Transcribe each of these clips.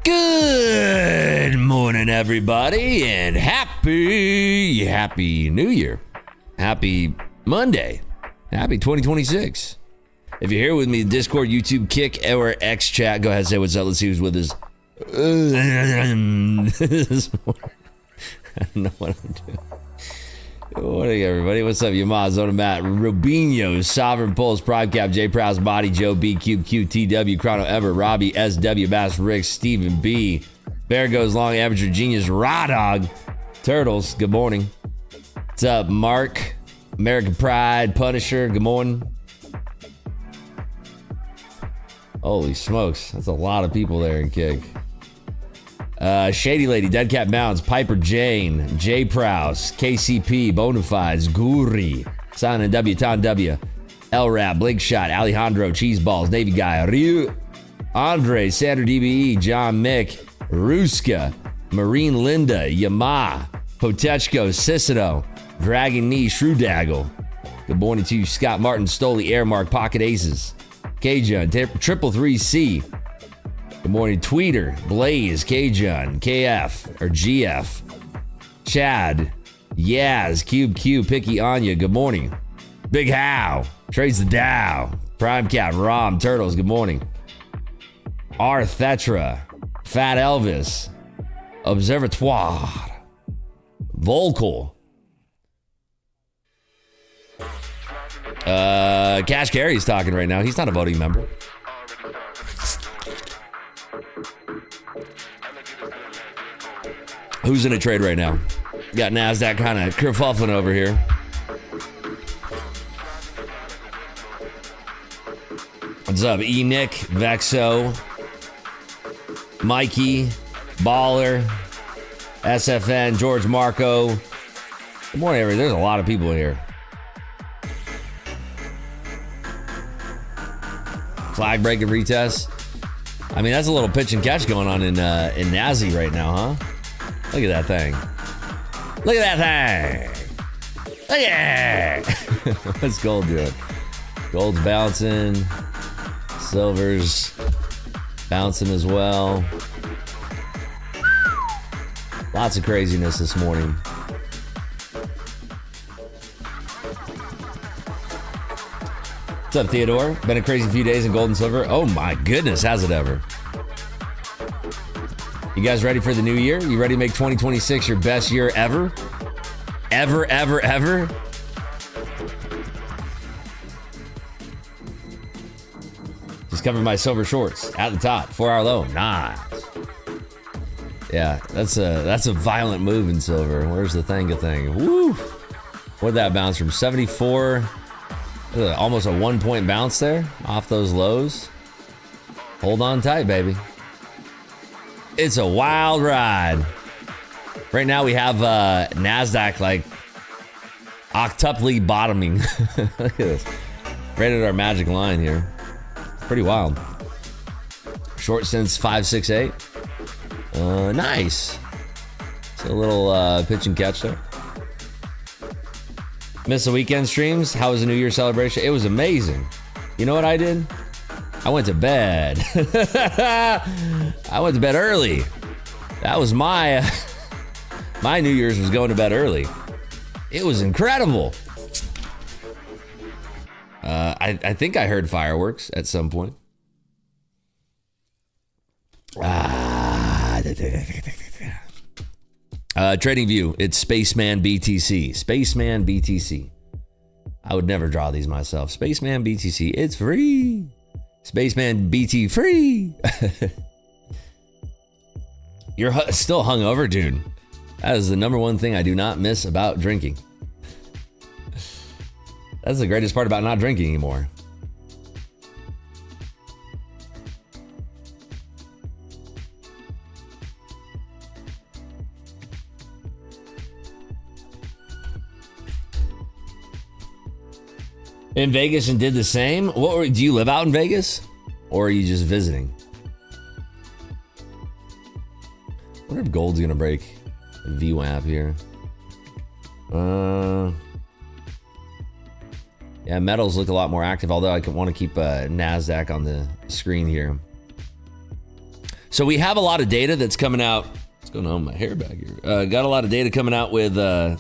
Good morning, everybody, and happy New Year. Happy Monday. Happy 2026. If you're here with me, Discord, YouTube, Kick, or X chat, go ahead and say what's up. Let's see who's with us. I don't know what I'm doing. Good morning, everybody. What's up, Yamaz, Zona Matt, Robinho, Sovereign Pulse, Prime Cap, J Prowse, Body, Joe B, Cube, QTW, Chrono Ever, Robbie, SW, Bass, Rick, Stephen B, Bear Goes Long, Amateur Genius, Raw Dog, Turtles, good morning. What's up, Mark, American Pride, Punisher, good morning. Holy smokes, that's a lot of people there in Kick. Shady Lady, Dead Cat Mounds, Piper Jane, J Prowse, KCP, Bonafides, Guri, Silent W, Ton W, L Rap, Blink Shot, Alejandro, Cheeseballs, Navy Guy, Ryu, Andre, Sandra DBE, John Mick, Ruska, Marine Linda, Yama, Potechko, Cicero, Dragon Knee, Shrewdaggle. Good morning to you, Scott Martin, Stoli, Airmark, Pocket Aces, K-John, Triple 3C. Good morning, Tweeter, Blaze, K-John, KF, or GF, Chad, Yaz, Cube Q, Picky Anya, good morning. Big How, Trades the Dow, Prime Cap, Rom, Turtles, good morning. R. Thetra, Fat Elvis, Observatoire, Volkel, Cash Carey's talking right now. He's not a voting member. Who's in a trade right now? Got NASDAQ kind of kerfuffling over here. What's up? E-Nick, Vexo, Mikey, Baller, SFN, George Marco. Good morning, everybody. There's a lot of people in here. Flag breaking retest. I mean, that's a little pitch and catch going on in Nazi right now, huh? Look at that thing. Look at that thing. Look at it. What's gold doing? Gold's bouncing. Silver's bouncing as well. Lots of craziness this morning. What's up, Theodore? Been a crazy few days in gold and silver. Oh my goodness, has it ever? You guys ready for the new year? You ready to make 2026 your best year ever? Ever? Just covered my silver shorts at the top. 4-hour low. Nice. Yeah, that's a violent move in silver. Where's the thing? Woo! What'd that bounce from? 74. Almost a 1 point bounce there off those lows. Hold on tight, baby. It's a wild ride. Right now we have NASDAQ like octuply bottoming. Look at this. Right at our magic line here. Pretty wild. Short since 568. Nice. It's a little pitch and catch there. Missed the weekend streams. How was the New Year celebration? It was amazing. You know what I did? I went to bed. I went to bed early. That was my My New Year's was going to bed early. It was incredible. I think I heard fireworks at some point. Trading View, it's Spaceman BTC. Spaceman BTC. I would never draw these myself. Spaceman BTC, it's free. Spaceman BT free. You're still hungover, dude. That is the number one thing I do not miss about drinking. That's the greatest part about not drinking anymore. In Vegas and did the same? Do you live out in Vegas? Or are you just visiting? I wonder if gold's gonna break VWAP here. Yeah, metals look a lot more active, although I want to keep NASDAQ on the screen here. So we have a lot of data that's coming out. What's going on with my hair back here? Got a lot of data coming out with the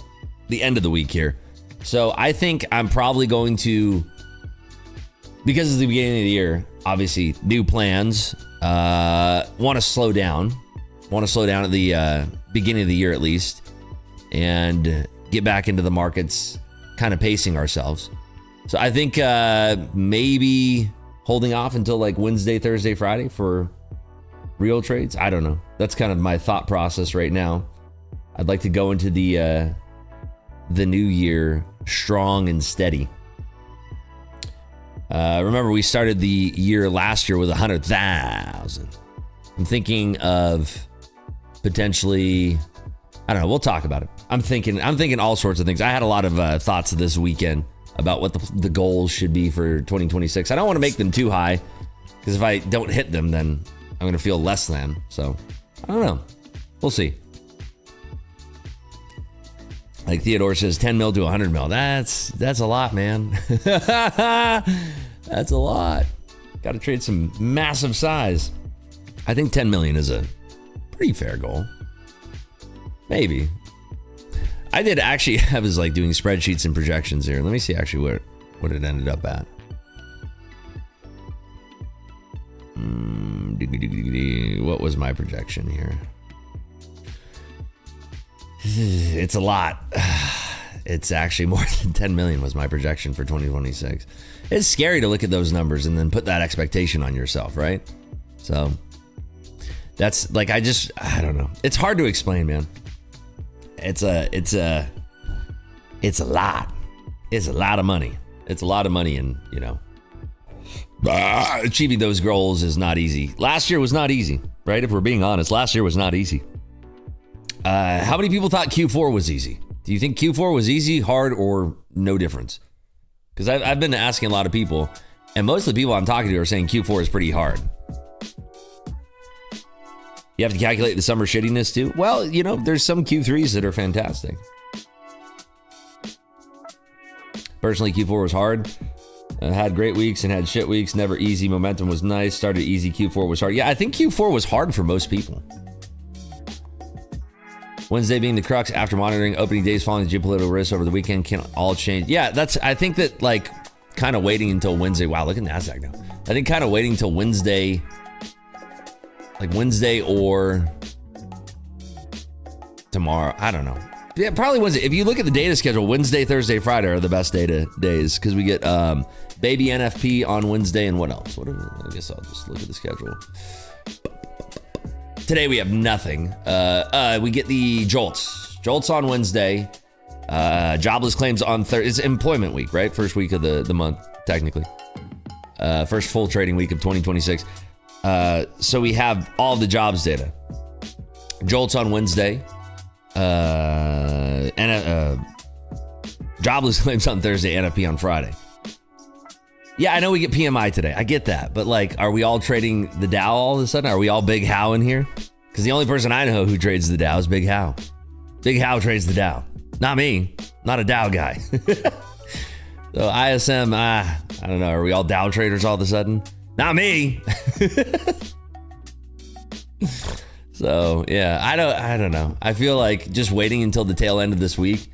end of the week here. So I think I'm probably going to, because it's the beginning of the year, obviously new plans, want to slow down at the beginning of the year at least, and get back into the markets, kind of pacing ourselves. So I think maybe holding off until like Wednesday, Thursday, Friday for real trades. I don't know. That's kind of my thought process right now. I'd like to go into the new year strong and steady. Remember, we started the year last year with 100,000. I'm thinking of potentially, I don't know, we'll talk about it. I'm thinking all sorts of things. I had a lot of thoughts this weekend about what the goals should be for 2026. I don't want to make them too high, because if I don't hit them, then I'm going to feel less than. So, I don't know. We'll see. Like Theodore says, 10 mil to 100 mil. That's a lot, man. That's a lot. Got to trade some massive size. I think 10 million is a pretty fair goal. Maybe. I did actually, I was like doing spreadsheets and projections here. Let me see actually what it ended up at. What was my projection here? It's a lot. It's actually more than 10 million was my projection for 2026. It's scary to look at those numbers and then put that expectation on yourself, right? So that's like, I don't know. It's hard to explain, man. It's a lot. It's a lot of money. It's a lot of money, and you know, achieving those goals is not easy. Last year was not easy, right? If we're being honest, last year was not easy. How many people thought Q4 was easy? Do you think Q4 was easy, hard, or no difference? Because I've been asking a lot of people, and most of the people I'm talking to are saying Q4 is pretty hard. You have to calculate the summer shittiness too? Well, you know, there's some Q3s that are fantastic. Personally, Q4 was hard. Had great weeks and had shit weeks. Never easy. Momentum was nice. Started easy. Q4 was hard. Yeah, I think Q4 was hard for most people. Wednesday being the crux after monitoring opening days following the geopolitical risks over the weekend can all change. Yeah, I think that like kind of waiting until Wednesday. Wow, look at NASDAQ now. I think kind of waiting until Wednesday, like Wednesday or tomorrow. I don't know. Yeah, probably Wednesday. If you look at the data schedule, Wednesday, Thursday, Friday are the best data days because we get baby NFP on Wednesday and what else? I guess I'll just look at the schedule. Today we have nothing. We get the JOLTS on Wednesday. Jobless claims on Thursday. It's employment week, right? First week of the month, technically. First full trading week of 2026. So we have all the jobs data. JOLTS on Wednesday. Jobless claims on Thursday, NFP on Friday. Yeah, I know we get PMI today. I get that. But like, are we all trading the Dow all of a sudden? Are we all Big How in here? Because the only person I know who trades the Dow is Big How. Big How trades the Dow. Not me. Not a Dow guy. So ISM, I don't know. Are we all Dow traders all of a sudden? Not me. So yeah, I don't know. I feel like just waiting until the tail end of this week.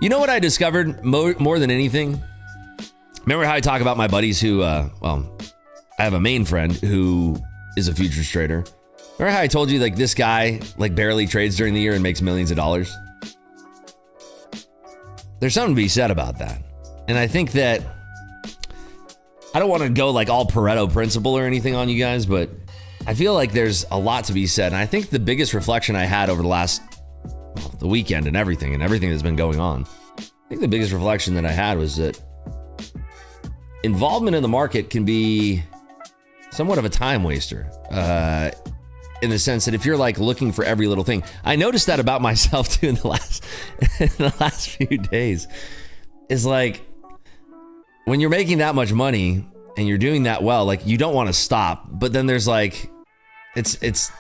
You know what I discovered more than anything? Remember how I talk about my buddies who, well, I have a main friend who is a futures trader. Remember how I told you like this guy like barely trades during the year and makes millions of dollars? There's something to be said about that. And I think that I don't want to go like all Pareto principle or anything on you guys, but I feel like there's a lot to be said. And I think the biggest reflection I had over the weekend and everything that's been going on, I think the biggest reflection that I had was that involvement in the market can be somewhat of a time waster. In the sense that if you're like looking for every little thing, I noticed that about myself too in the last few days. Is like when you're making that much money and you're doing that well, like you don't want to stop, but then there's like, it's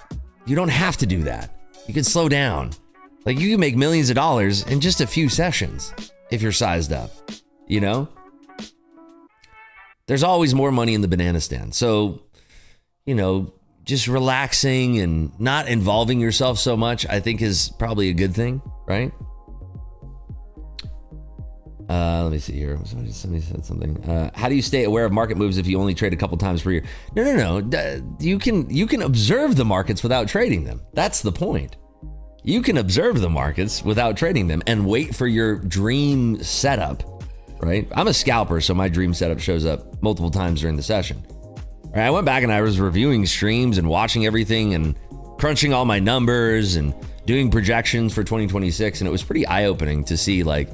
you don't have to do that. You can slow down. Like you can make millions of dollars in just a few sessions if you're sized up, you know? There's always more money in the banana stand. So, you know, just relaxing and not involving yourself so much, I think is probably a good thing, right? Let me see here. Somebody said something. How do you stay aware of market moves if you only trade a couple times per year? No. You can observe the markets without trading them. That's the point. You can observe the markets without trading them and wait for your dream setup, right? I'm a scalper, so my dream setup shows up multiple times during the session. I went back and I was reviewing streams and watching everything and crunching all my numbers and doing projections for 2026. And it was pretty eye-opening to see, like,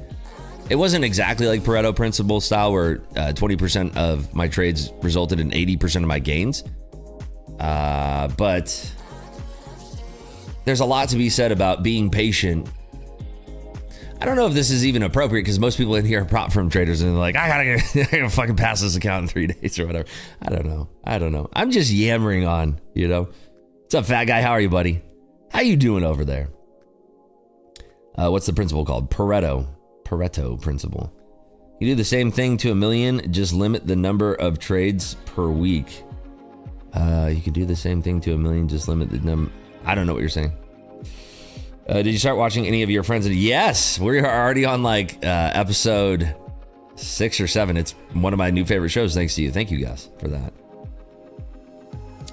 it wasn't exactly like Pareto principle style where 20% of my trades resulted in 80% of my gains. But there's a lot to be said about being patient. I don't know if this is even appropriate because most people in here are prop firm traders and they're like, I gotta fucking pass this account in 3 days or whatever. I don't know. I'm just yammering on, you know. What's up, fat guy? How are you, buddy? How you doing over there? What's the principle called? Pareto principle. You do the same thing to a million, just limit the number of trades per week. You can do the same thing to a million, just limit the number. I don't know what you're saying. Did you start watching any of your friends? Yes, we're already on like episode 6 or 7. It's one of my new favorite shows. Thanks to you. Thank you guys for that.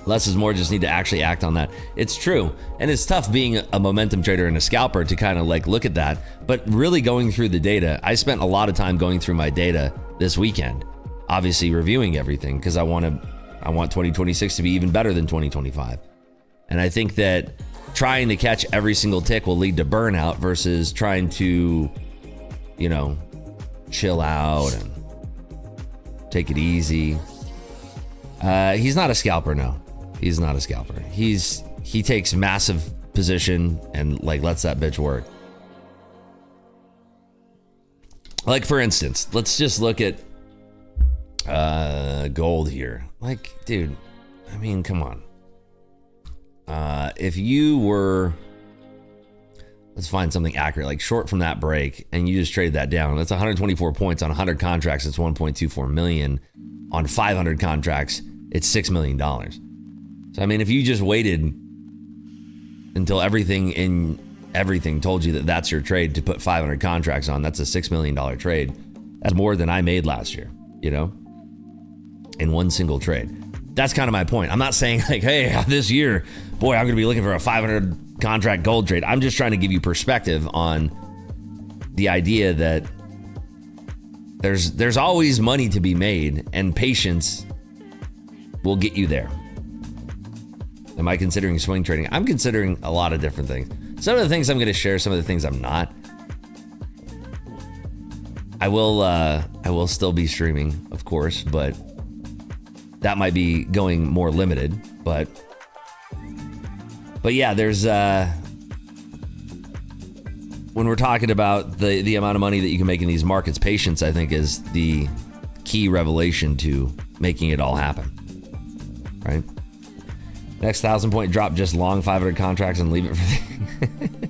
Less is more, just need to actually act on that. It's true. And it's tough being a momentum trader and a scalper to kind of like look at that. But really going through the data, I spent a lot of time going through my data this weekend, obviously reviewing everything because I want 2026 to be even better than 2025. And I think that trying to catch every single tick will lead to burnout versus trying to, you know, chill out and take it easy. He's not a scalper, no. He's not a scalper. He takes massive position and like lets that bitch work. Like for instance, let's just look at gold here. Like, dude, I mean, come on. If you were, let's find something accurate, like short from that break, and you just traded that down, that's 124 points on 100 contracts. It's 1.24 million. On 500 contracts, it's $6 million. So, I mean, if you just waited until everything told you that that's your trade to put 500 contracts on, that's a $6 million trade. That's more than I made last year, you know, in one single trade. That's kind of my point. I'm not saying like, hey, this year, boy, I'm going to be looking for a 500 contract gold trade. I'm just trying to give you perspective on the idea that there's always money to be made and patience will get you there. Am I considering swing trading? I'm considering a lot of different things. Some of the things I'm going to share, some of the things I'm not. I will still be streaming, of course, but that might be going more limited, but yeah, there's when we're talking about the amount of money that you can make in these markets, patience, I think, is the key revelation to making it all happen, right? Next 1,000-point drop, just long 500 contracts and leave it for the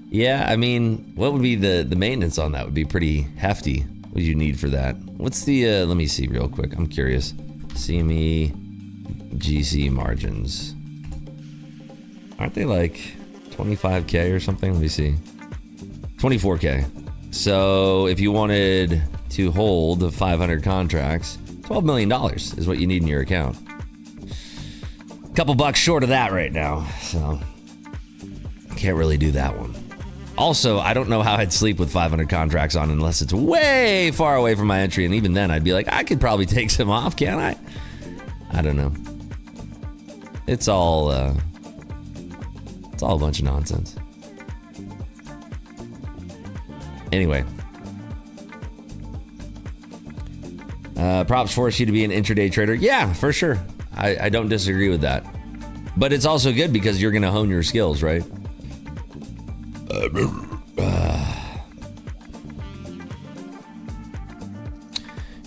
yeah, I mean, what would be the maintenance on that? Would be pretty hefty. What would you need for that? What's the let me see real quick, I'm curious. CME GC margins. Aren't they like 25K or something? Let me see. 24K. So if you wanted to hold 500 contracts, $12 million is what you need in your account. A couple bucks short of that right now, so can't really do that one. Also, I don't know how I'd sleep with 500 contracts on unless it's way far away from my entry, and even then I'd be like, I could probably take some off, can't I? I don't know. It's all a bunch of nonsense. Anyway. Props force you to be an intraday trader. Yeah, for sure. I don't disagree with that. But it's also good because you're going to hone your skills, right?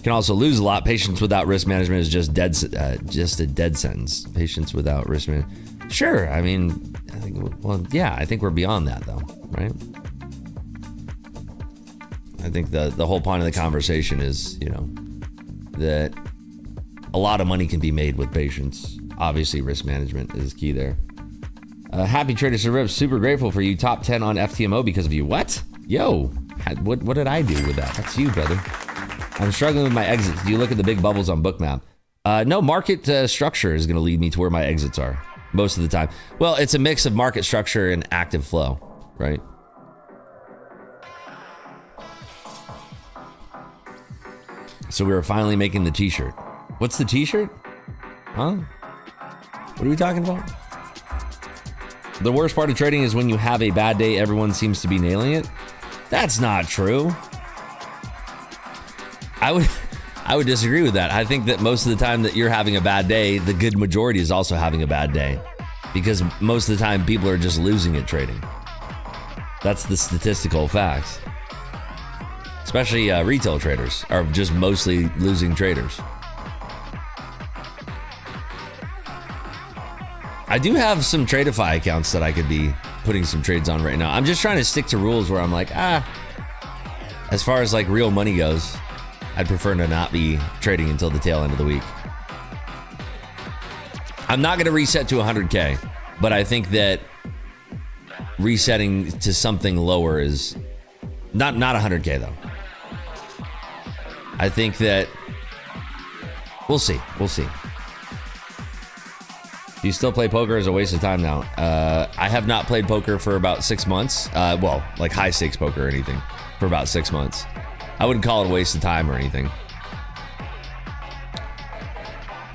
Can also lose a lot. Patience without risk management is just a dead sentence. Patience without risk management. Sure. I mean, I think we're beyond that though, right? I think the whole point of the conversation is, that a lot of money can be made with patience. Obviously, risk management is key there. Happy Trader Sir Rip, super grateful for you. Top 10 on FTMO because of you. What? Yo, what did I do with that? That's you, brother. I'm struggling with my exits. Do you look at the big bubbles on Bookmap? No, market structure is going to lead me to where my exits are most of the time. Well, it's a mix of market structure and active flow, right? So we were finally making the t-shirt. What's the t-shirt? Huh? What are we talking about? The worst part of trading is when you have a bad day, everyone seems to be nailing it. That's not true. I would disagree with that. I think that most of the time that you're having a bad day, the good majority is also having a bad day. Because most of the time people are just losing at trading. That's the statistical facts. Especially retail traders are just mostly losing traders. I do have some Tradeify accounts that I could be putting some trades on right now. I'm just trying to stick to rules where I'm like, as far as like real money goes, I'd prefer to not be trading until the tail end of the week. I'm not going to reset to 100K, but I think that resetting to something lower is not 100K though. I think that we'll see. Do you still play poker as a waste of time now? I have not played poker for about 6 months. Well, like high stakes poker or anything for about 6 months. I wouldn't call it a waste of time or anything.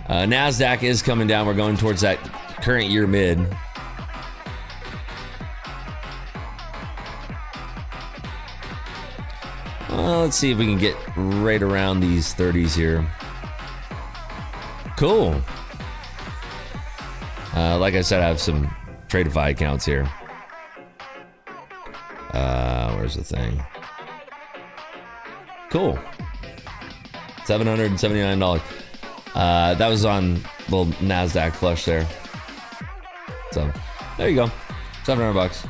NASDAQ is coming down. We're going towards that current year mid. Let's see if we can get right around these 30s here. Cool. Like I said, I have some Tradeify accounts here. Where's the thing? Cool. $779. That was on little NASDAQ flush there. So there you go. $700.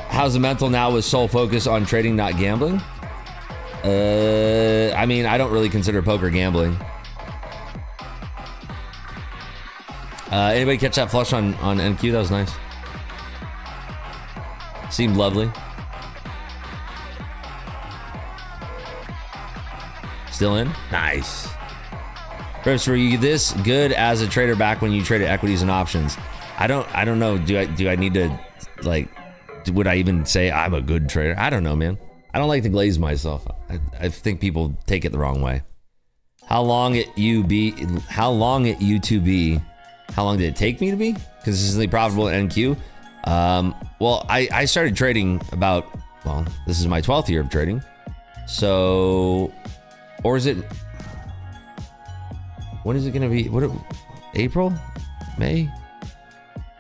How's the mental now with sole focus on trading, not gambling? I mean, I don't really consider poker gambling. Anybody catch that flush on NQ? That was nice. Seemed lovely. Still in? Nice. Rips, were you this good as a trader back when you traded equities and options? I don't know. Do I need to, like, would I even say I'm a good trader? I don't know, man. I don't like to glaze myself. I think people take it the wrong way. How long it you to be? How long did it take me to be consistently profitable at NQ? Well, I started trading about, well, this is my 12th year of trading. So, or is it, when is it going to be? April? May?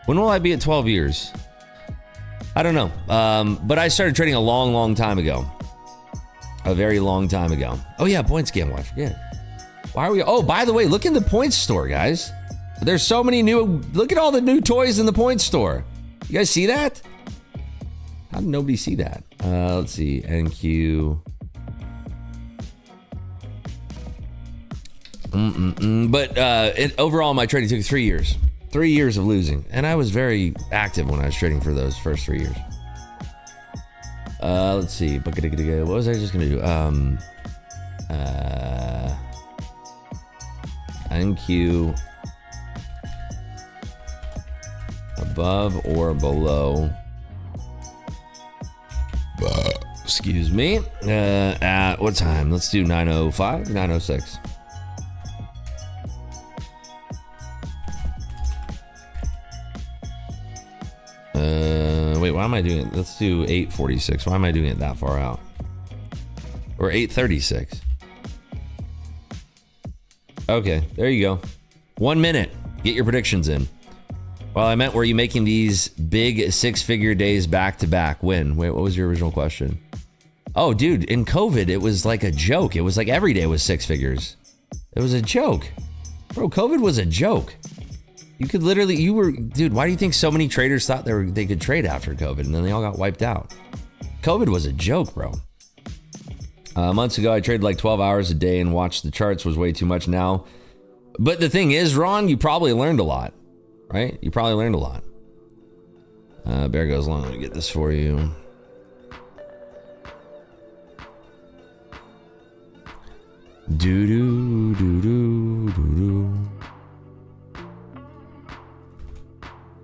When will I be at 12 years? I don't know. But I started trading a long time ago. A very long time ago. Oh yeah, points gamble, I forget. Why are we, oh, by the way, look in the points store, guys. There's so many look at all the new toys in the points store. You guys see that? How did nobody see that? Let's see, NQ. But overall, my trading took 3 years. 3 years of losing. And I was very active when I was trading for those first 3 years. Let's see. What was I just gonna do? NQ above or below. Excuse me. At what time? Let's do 9:05, 9:06. Wait, why am I doing it? Let's do 8:46. Why am I doing it that far out? Or 8:36. Okay, there you go. 1 minute. Get your predictions in. Well, I meant, were you making these big six-figure days back to back? When? Wait, what was your original question? Oh, dude, in COVID, it was like a joke. It was like every day was six figures. It was a joke. Bro, COVID was a joke. You could literally, dude, why do you think so many traders thought they could trade after COVID and then they all got wiped out? COVID was a joke, bro. Months ago, I traded like 12 hours a day and watched the charts. Was way too much now. But the thing is, Ron, you probably learned a lot, right? You probably learned a lot. Bear goes long. Let me get this for you. Do do do do do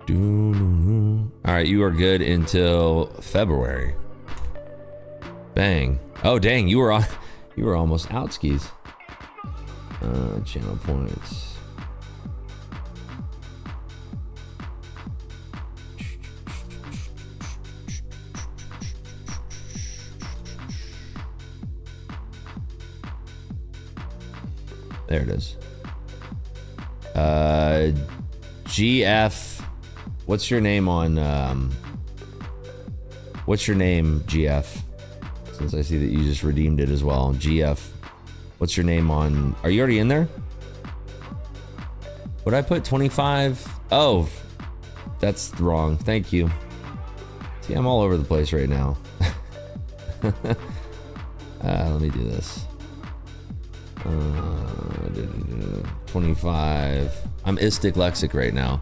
do. All right, you are good until February. Bang. Oh dang, you were almost out skis. Channel points. There it is. GF. What's your name on what's your name, GF? Since I see that you just redeemed it as well. GF. What's your name on? Are you already in there? Would I put 25? Oh, that's wrong. Thank you. See, I'm all over the place right now. Let me do this. 25. I'm dyslexic right now.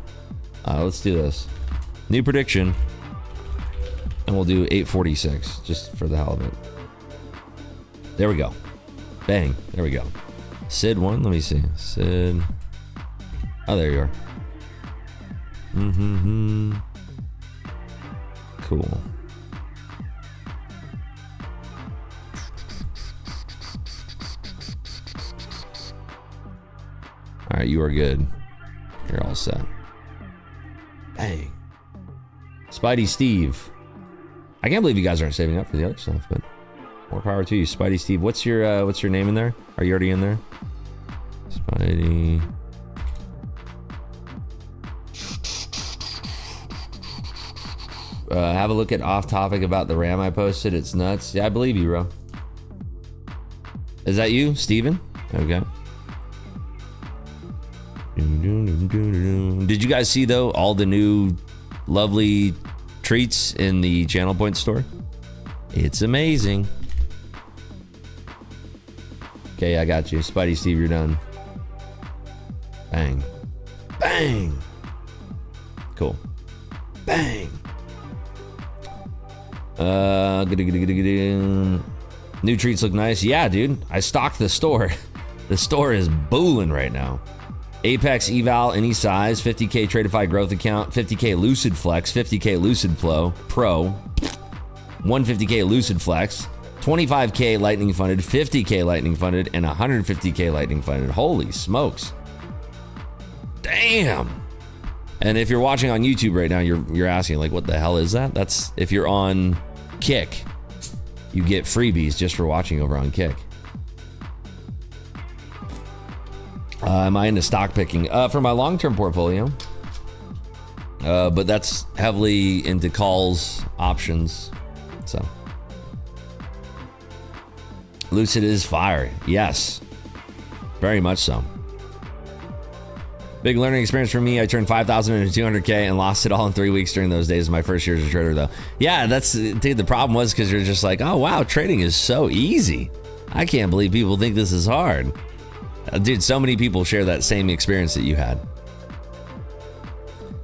Let's do this. New prediction. And we'll do 8:46 just for the hell of it. There we go. Bang. There we go. Sid 1. Let me see. Sid. Oh, there you are. Cool. All right, you are good. You're all set. Bang. Spidey Steve. I can't believe you guys aren't saving up for the other stuff, but more power to you. Spidey Steve. What's your name in there? Are you already in there? Spidey. Have a look at off topic about the RAM I posted. It's nuts. Yeah, I believe you, bro. Is that you, Steven? Okay. Did you guys see, though, all the new lovely treats in the Channel Point store? It's amazing. Okay, I got you. Spidey Steve, you're done. Bang. Bang. Cool. Bang. New treats look nice. Yeah, dude. I stocked the store. The store is booming right now. Apex eval any size, 50k Tradify growth account, 50k Lucid Flex, 50k Lucid Pro, 150k Lucid Flex, 25k Lightning funded, 50k Lightning funded, and 150k Lightning funded. Holy smokes. Damn. And if you're watching on YouTube right now, you're asking like, what the hell is that? That's if you're on Kick, you get freebies just for watching over on Kick. Am I into stock picking? For my long-term portfolio. But that's heavily into calls, options. So. Lucid is fire. Yes. Very much so. Big learning experience for me. I turned 5,000 into 200K and lost it all in 3 weeks during those days of my first year as a trader, though. Yeah, dude, the problem was because you're just like, oh, wow, trading is so easy. I can't believe people think this is hard. Dude, so many people share that same experience that you had.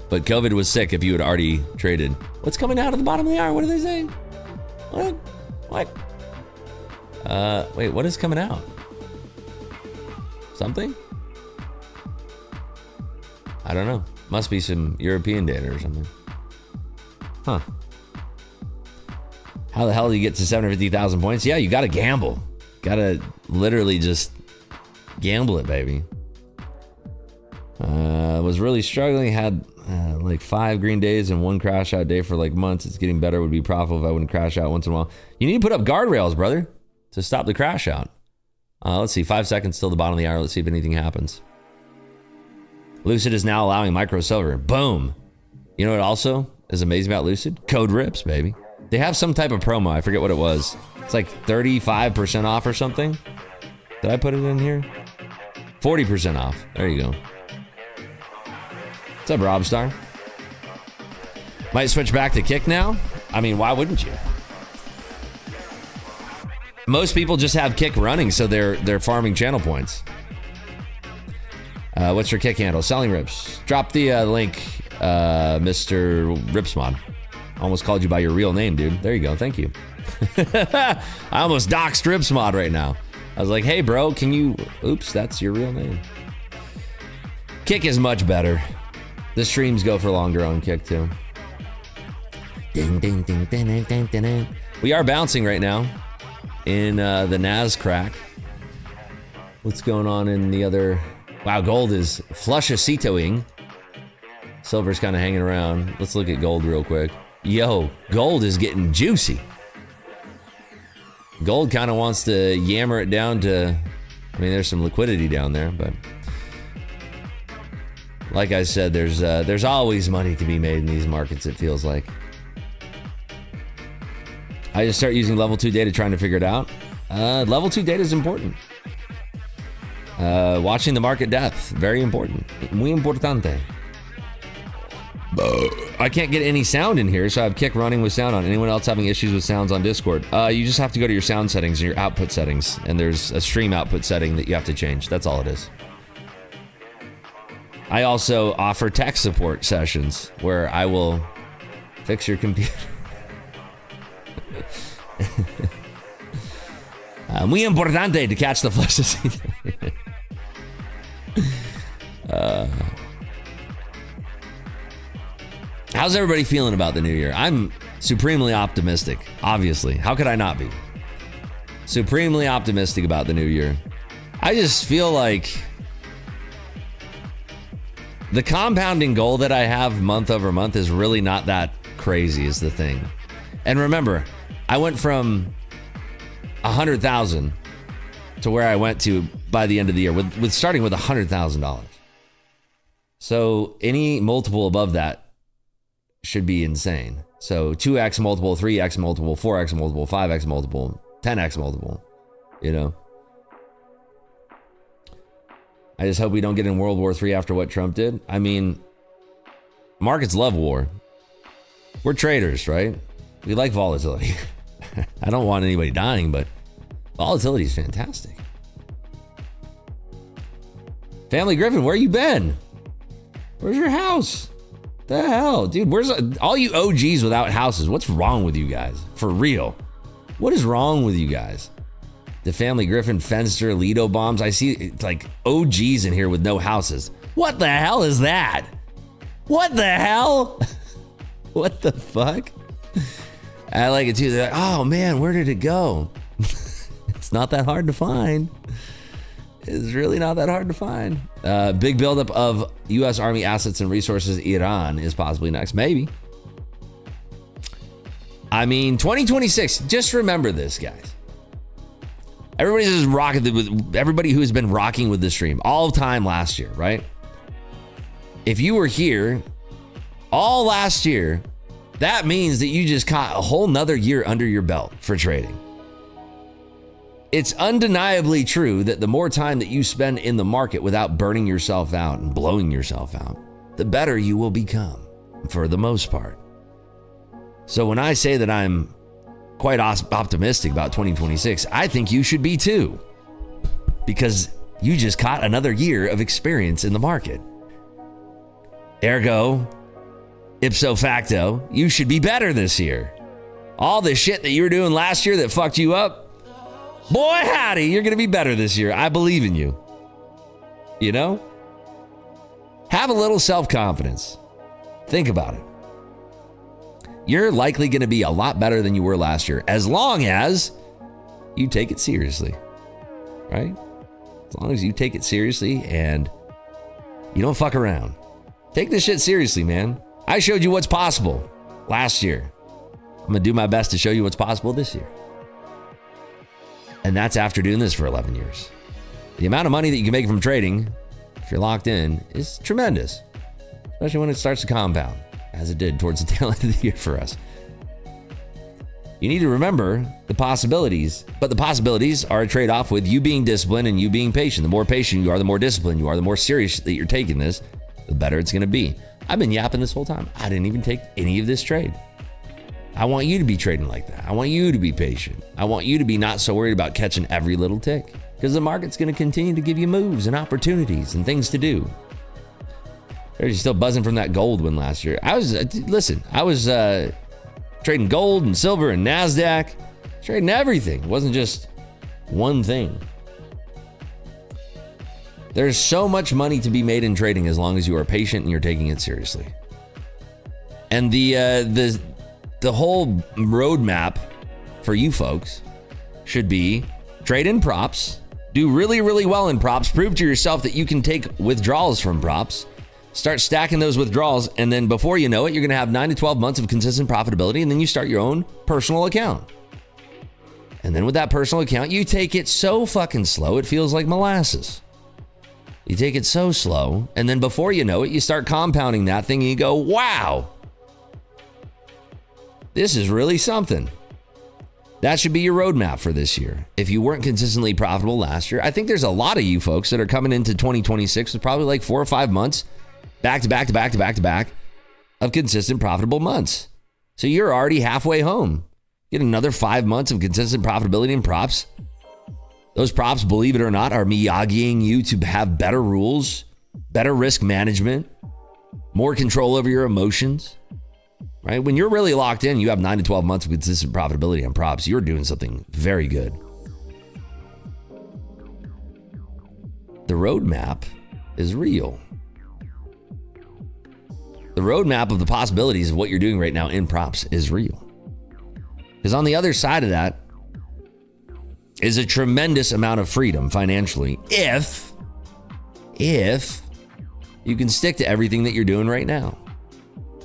But COVID was sick if you had already traded. What's coming out of the bottom of the hour? What are they saying? What? Wait, what is coming out? Something? I don't know. Must be some European data or something. Huh. How the hell do you get to 750,000 points? Yeah, you gotta gamble. Gotta literally just gamble it, baby. Was really struggling. Had like 5 green days and 1 crash out day for like months. It's getting better. Would be profitable if I wouldn't crash out once in a while. You need to put up guardrails, brother, to stop the crash out. Let's see. 5 seconds till the bottom of the hour. Let's see if anything happens. Lucid is now allowing micro silver. Boom. You know what also is amazing about Lucid? Code rips, baby. They have some type of promo. I forget what it was. It's like 35% off or something. Did I put it in here? 40% off. There you go. What's up, Robstar? Might switch back to Kick now? I mean, why wouldn't you? Most people just have Kick running, so they're farming channel points. What's your Kick handle? Selling Rips. Drop the link, Mr. Ripsmod. Almost called you by your real name, dude. There you go. Thank you. I almost doxed Ripsmod right now. I was like, hey, bro, can you... Oops, that's your real name. Kick is much better. The streams go for longer on Kick, too. Ding, ding, ding, ding, ding, ding, ding. We are bouncing right now in the Nas crack. What's going on in the other... Wow, gold is flushacitoing. Silver's kind of hanging around. Let's look at gold real quick. Yo, gold is getting juicy. Gold kind of wants to yammer it down to... I mean, there's some liquidity down there, but... Like I said, there's always money to be made in these markets, it feels like. I just start using level 2 data trying to figure it out. Level 2 data is important. Watching the market depth, very important. Muy importante. I can't get any sound in here, so I have Kick running with sound on. Anyone else having issues with sounds on Discord? You just have to go to your sound settings and your output settings, and there's a stream output setting that you have to change. That's all it is. I also offer tech support sessions where I will fix your computer. Muy importante to catch the flushes. How's everybody feeling about the new year? I'm supremely optimistic, obviously. How could I not be? Supremely optimistic about the new year. I just feel like the compounding goal that I have month over month is really not that crazy is the thing. And remember, I went from 100,000 to where I went to by the end of the year with starting with $100,000. So any multiple above that should be insane. So 2x multiple, 3x multiple, 4x multiple, 5x multiple, 10x multiple, you know. I just hope we don't get in World War III after what Trump did. I mean, markets love war. We're traders, right? We like volatility. I don't want anybody dying, but volatility is fantastic. Family Griffin, where you been? Where's your house? The hell, dude, where's all you OGs without houses? What's wrong with you guys? For real. What is wrong with you guys? The Family Griffin, Fenster, Lido bombs. I see like OGs in here with no houses. What the hell is that? What the hell? What the fuck? I like it too. They're like, oh man, where did it go? It's not that hard to find. It's really not that hard to find. Big buildup of U.S. Army assets and resources. Iran is possibly next. Maybe. I mean, 2026. Just remember this, guys. Everybody's just rocking with everybody who has been rocking with the stream all time last year, right? If you were here all last year, that means that you just caught a whole nother year under your belt for trading. It's undeniably true that the more time that you spend in the market without burning yourself out and blowing yourself out, the better you will become for the most part. So when I say that I'm quite optimistic about 2026, I think you should be too, because you just caught another year of experience in the market. Ergo, ipso facto, you should be better this year. All the shit that you were doing last year that fucked you up, boy howdy, you're going to be better this year. I believe in you. You know? Have a little self-confidence. Think about it. You're likely going to be a lot better than you were last year, as long as you take it seriously, right? As long as you take it seriously and you don't fuck around. Take this shit seriously, man. I showed you what's possible last year. I'm going to do my best to show you what's possible this year. And that's after doing this for 11 years. The amount of money that you can make from trading, if you're locked in, is tremendous, especially when it starts to compound, as it did towards the tail end of the year for us. You need to remember the possibilities, but the possibilities are a trade-off with you being disciplined and you being patient. The more patient you are, the more disciplined you are, the more serious that you're taking this, the better it's going to be. I've been yapping this whole time. I didn't even take any of this trade. I want you to be trading like that. I want you to be patient. I want you to be not so worried about catching every little tick, because the market's going to continue to give you moves and opportunities and things to do. You're still buzzing from that gold win last year. I was trading gold and silver and NASDAQ, trading everything. It wasn't just one thing. There's so much money to be made in trading as long as you are patient and you're taking it seriously. And the whole roadmap for you folks should be trade in props, do really, really well in props, prove to yourself that you can take withdrawals from props, start stacking those withdrawals, and then before you know it, you're going to have 9 to 12 months of consistent profitability, and then you start your own personal account. And then with that personal account, you take it so fucking slow, it feels like molasses. You take it so slow, and then before you know it, you start compounding that thing, and you go, wow, this is really something. That should be your roadmap for this year. If you weren't consistently profitable last year, I think there's a lot of you folks that are coming into 2026 with probably like 4 or 5 months back to back to back to back to back of consistent profitable months. So you're already halfway home. Get another 5 months of consistent profitability in props. Those props, believe it or not, are Miyagiing you to have better rules, better risk management, more control over your emotions. Right? When you're really locked in, you have 9 to 12 months of consistent profitability on props. You're doing something very good. The roadmap is real. The roadmap of the possibilities of what you're doing right now in props is real. Because on the other side of that is a tremendous amount of freedom financially if you can stick to everything that you're doing right now,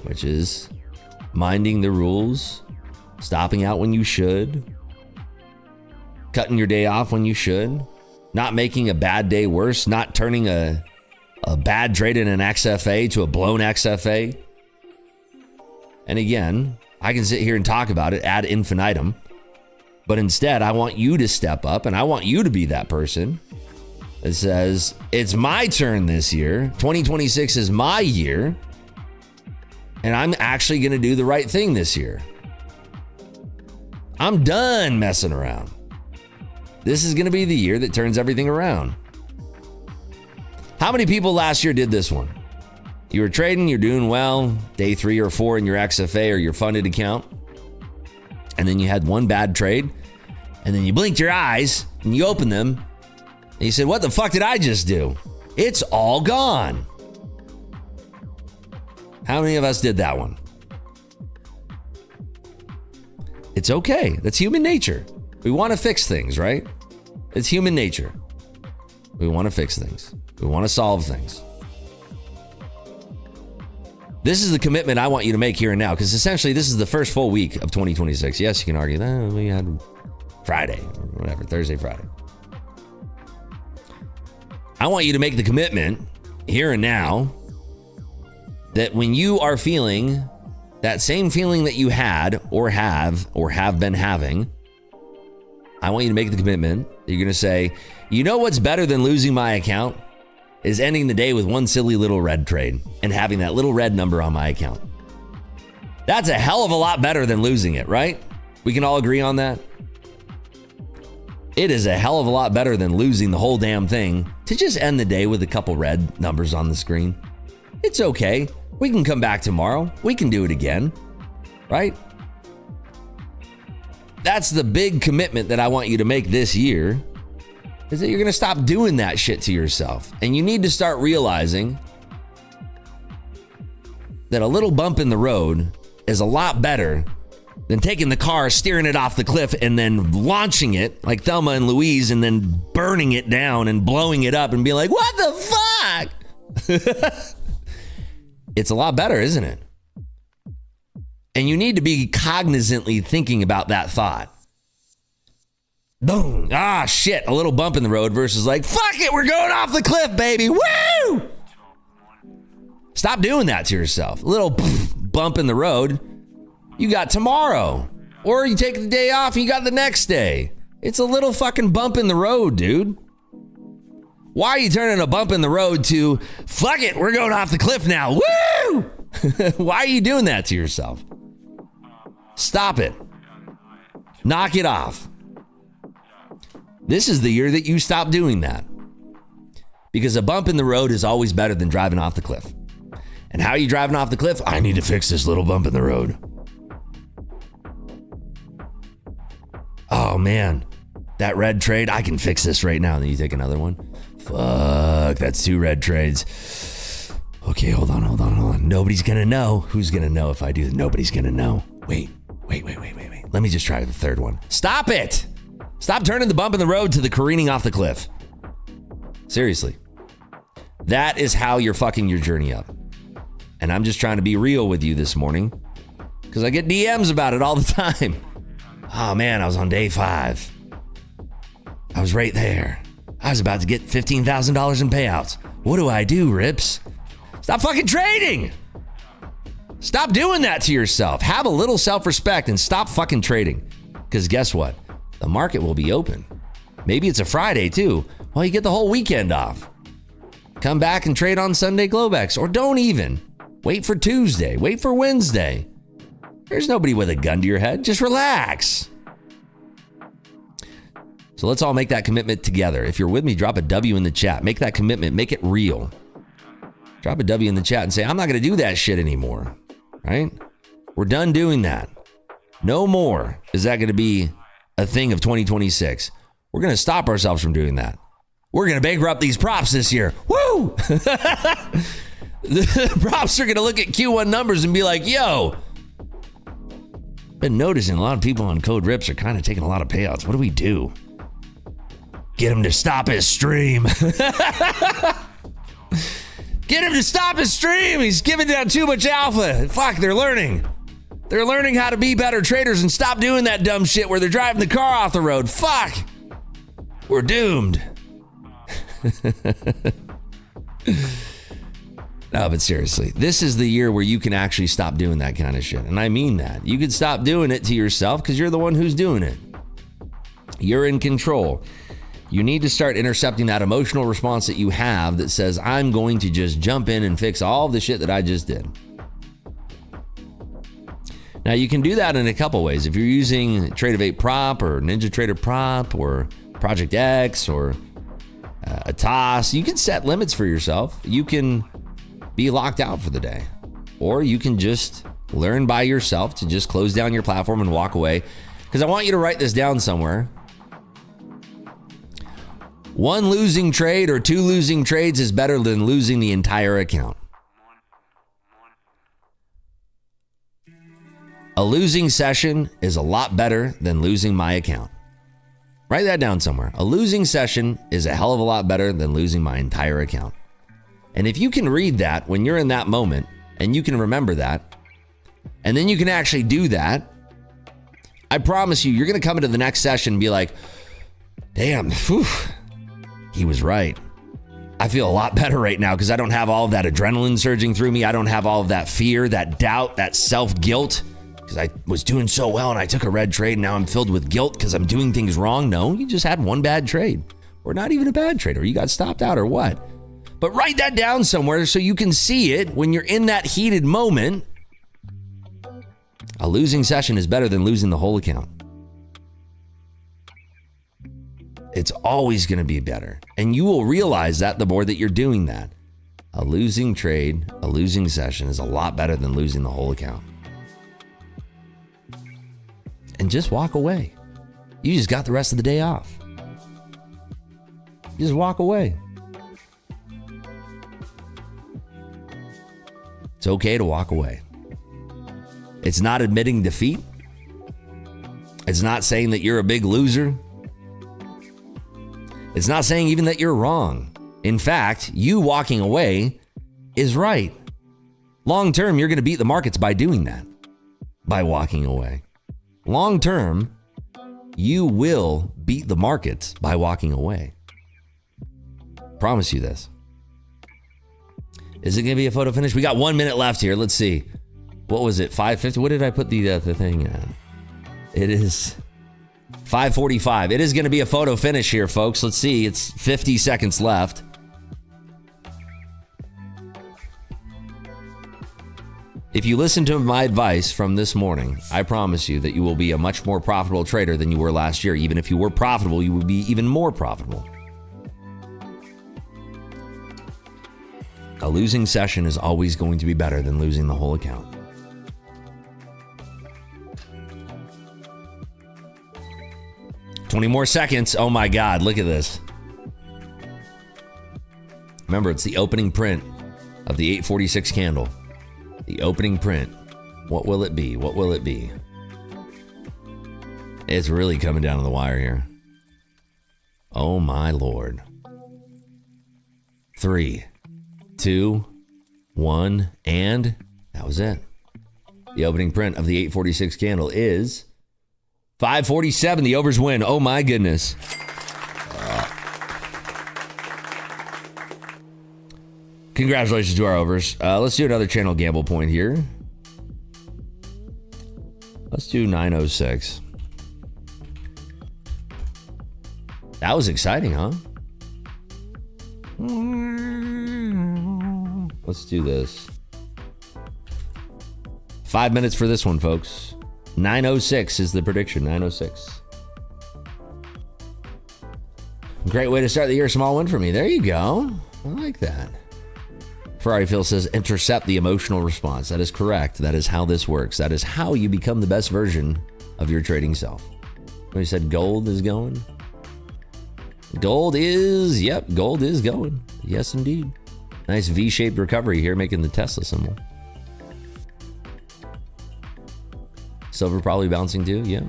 which is minding the rules, stopping out when you should, cutting your day off when you should, not making a bad day worse, not turning a bad trade in an XFA to a blown XFA. And again, I can sit here and talk about it ad infinitum, but instead I want you to step up and I want you to be that person that says, it's my turn this year. 2026 is my year. And I'm actually going to do the right thing this year. I'm done messing around. This is going to be the year that turns everything around. How many people last year did this one? You were trading, you're doing well, day 3 or 4 in your XFA or your funded account. And then you had one bad trade. And then you blinked your eyes and you opened them. And you said, what the fuck did I just do? It's all gone. How many of us did that one? It's okay. That's human nature. We want to fix things, right? It's human nature. We want to fix things. We want to solve things. This is the commitment I want you to make here and now, because essentially this is the first full week of 2026. Yes, you can argue that we had Friday or whatever, Thursday, Friday. I want you to make the commitment here and now that when you are feeling that same feeling that you had or have been having, I want you to make the commitment that you're going to say, you know what's better than losing my account is ending the day with one silly little red trade and having that little red number on my account. That's a hell of a lot better than losing it, right? We can all agree on that. It is a hell of a lot better than losing the whole damn thing to just end the day with a couple red numbers on the screen. It's okay. We can come back tomorrow. We can do it again, right? That's the big commitment that I want you to make this year, is that you're going to stop doing that shit to yourself. And you need to start realizing that a little bump in the road is a lot better than taking the car, steering it off the cliff, and then launching it like Thelma and Louise, and then burning it down and blowing it up and being like, what the fuck? It's a lot better, isn't it? And you need to be cognizantly thinking about that thought. Boom. Ah, shit. A little bump in the road versus like, fuck it, we're going off the cliff, baby. Woo! Stop doing that to yourself. A little bump in the road. You got tomorrow. Or you take the day off and you got the next day. It's a little fucking bump in the road, dude. Why are you turning a bump in the road to, fuck it, we're going off the cliff now. Woo! Why are you doing that to yourself? Stop it. Knock it off. This is the year that you stop doing that. Because a bump in the road is always better than driving off the cliff. And how are you driving off the cliff? I need to fix this little bump in the road. Oh man, that red trade, I can fix this right now. And then you take another one. Fuck, that's 2 red trades. Okay, hold on. Nobody's gonna know. Who's gonna know if I do? Nobody's gonna know. Wait. Let me just try the third one. Stop it. Stop turning the bump in the road to the careening off the cliff. Seriously. That is how you're fucking your journey up. And I'm just trying to be real with you this morning because I get DMs about it all the time. Oh man, I was on day 5. I was right there. I was about to get $15,000 in payouts. What do I do, Rips? Stop fucking trading. Stop doing that to yourself. Have a little self-respect and stop fucking trading. Because guess what? The market will be open. Maybe it's a Friday too. Well, you get the whole weekend off. Come back and trade on Sunday Globex, or don't even. Wait for Tuesday. Wait for Wednesday. There's nobody with a gun to your head. Just relax. So let's all make that commitment together. If you're with me, drop a W in the chat. Make that commitment. Make it real. Drop a W in the chat and say, I'm not going to do that shit anymore. Right? We're done doing that. No more is that going to be a thing of 2026. We're going to stop ourselves from doing that. We're going to bankrupt these props this year. Woo! The props are going to look at Q1 numbers and be like, yo, been noticing a lot of people on Code Rips are kind of taking a lot of payouts. What do we do? Get him to stop his stream. Get him to stop his stream. He's giving down too much alpha. Fuck, they're learning. They're learning how to be better traders and stop doing that dumb shit where they're driving the car off the road. Fuck. We're doomed. No, but seriously, this is the year where you can actually stop doing that kind of shit. And I mean that. You can stop doing it to yourself because you're the one who's doing it. You're in control. You need to start intercepting that emotional response that you have that says, I'm going to just jump in and fix all the shit that I just did. Now, you can do that in a couple ways. If you're using Trade of 8 Prop or Ninja Trader Prop or Project X or a toss, you can set limits for yourself. You can be locked out for the day. Or you can just learn by yourself to just close down your platform and walk away. Because I want you to write this down somewhere. 1 losing trade or 2 losing trades is better than losing the entire account. A losing session is a lot better than losing my account. Write that down somewhere. A losing session is a hell of a lot better than losing my entire account. And if you can read that when you're in that moment and you can remember that, and then you can actually do that, I promise you, you're going to come into the next session and be like, damn, whew, he was right. I feel a lot better right now because I don't have all of that adrenaline surging through me. I don't have all of that fear, that doubt, that self-guilt because I was doing so well and I took a red trade and now I'm filled with guilt because I'm doing things wrong. No, you just had one bad trade or not even a bad trade or you got stopped out or what. But write that down somewhere so you can see it when you're in that heated moment. A losing session is better than losing the whole account. It's always going to be better. And you will realize that the more that you're doing that. A losing trade, a losing session is a lot better than losing the whole account. And just walk away. You just got the rest of the day off. Just walk away. It's okay to walk away. It's not admitting defeat. It's not saying that you're a big loser. It's not saying even that you're wrong. In fact, you walking away is right. Long term, you're going to beat the markets by doing that, by walking away. Long term, you will beat the markets by walking away. Promise you this. Is it going to be a photo finish? We got 1 minute left here. Let's see. What was it? 5:50? What did I put the thing at? It is 5:45. It is going to be a photo finish here, folks. Let's see. It's 50 seconds left. If you listen to my advice from this morning, I promise you that you will be a much more profitable trader than you were last year. Even if you were profitable, you would be even more profitable. A losing session is always going to be better than losing the whole account. $20 more seconds. Oh my God, look at this. Remember, it's the opening print of the 846 candle. The opening print. What will it be? What will it be? It's really coming down to the wire here. Oh my Lord. 3, 2, 1, and that was it. The opening print of the 846 candle is 547. The overs win. Oh my goodness. Congratulations to our overs. Let's do another channel gamble point here. Let's do 906. That was exciting, huh? Let's do this. 5 minutes for this one, folks. 906 is the prediction. 906. Great way to start the year. Small win for me. There you go. I like that. Ferrari Phil says, intercept the emotional response. That is correct. That is how this works. That is how you become the best version of your trading self. We said gold is going. Gold is, yep, gold is going. Yes, indeed. Nice V-shaped recovery here, making the Tesla symbol. Silver probably bouncing too, yeah.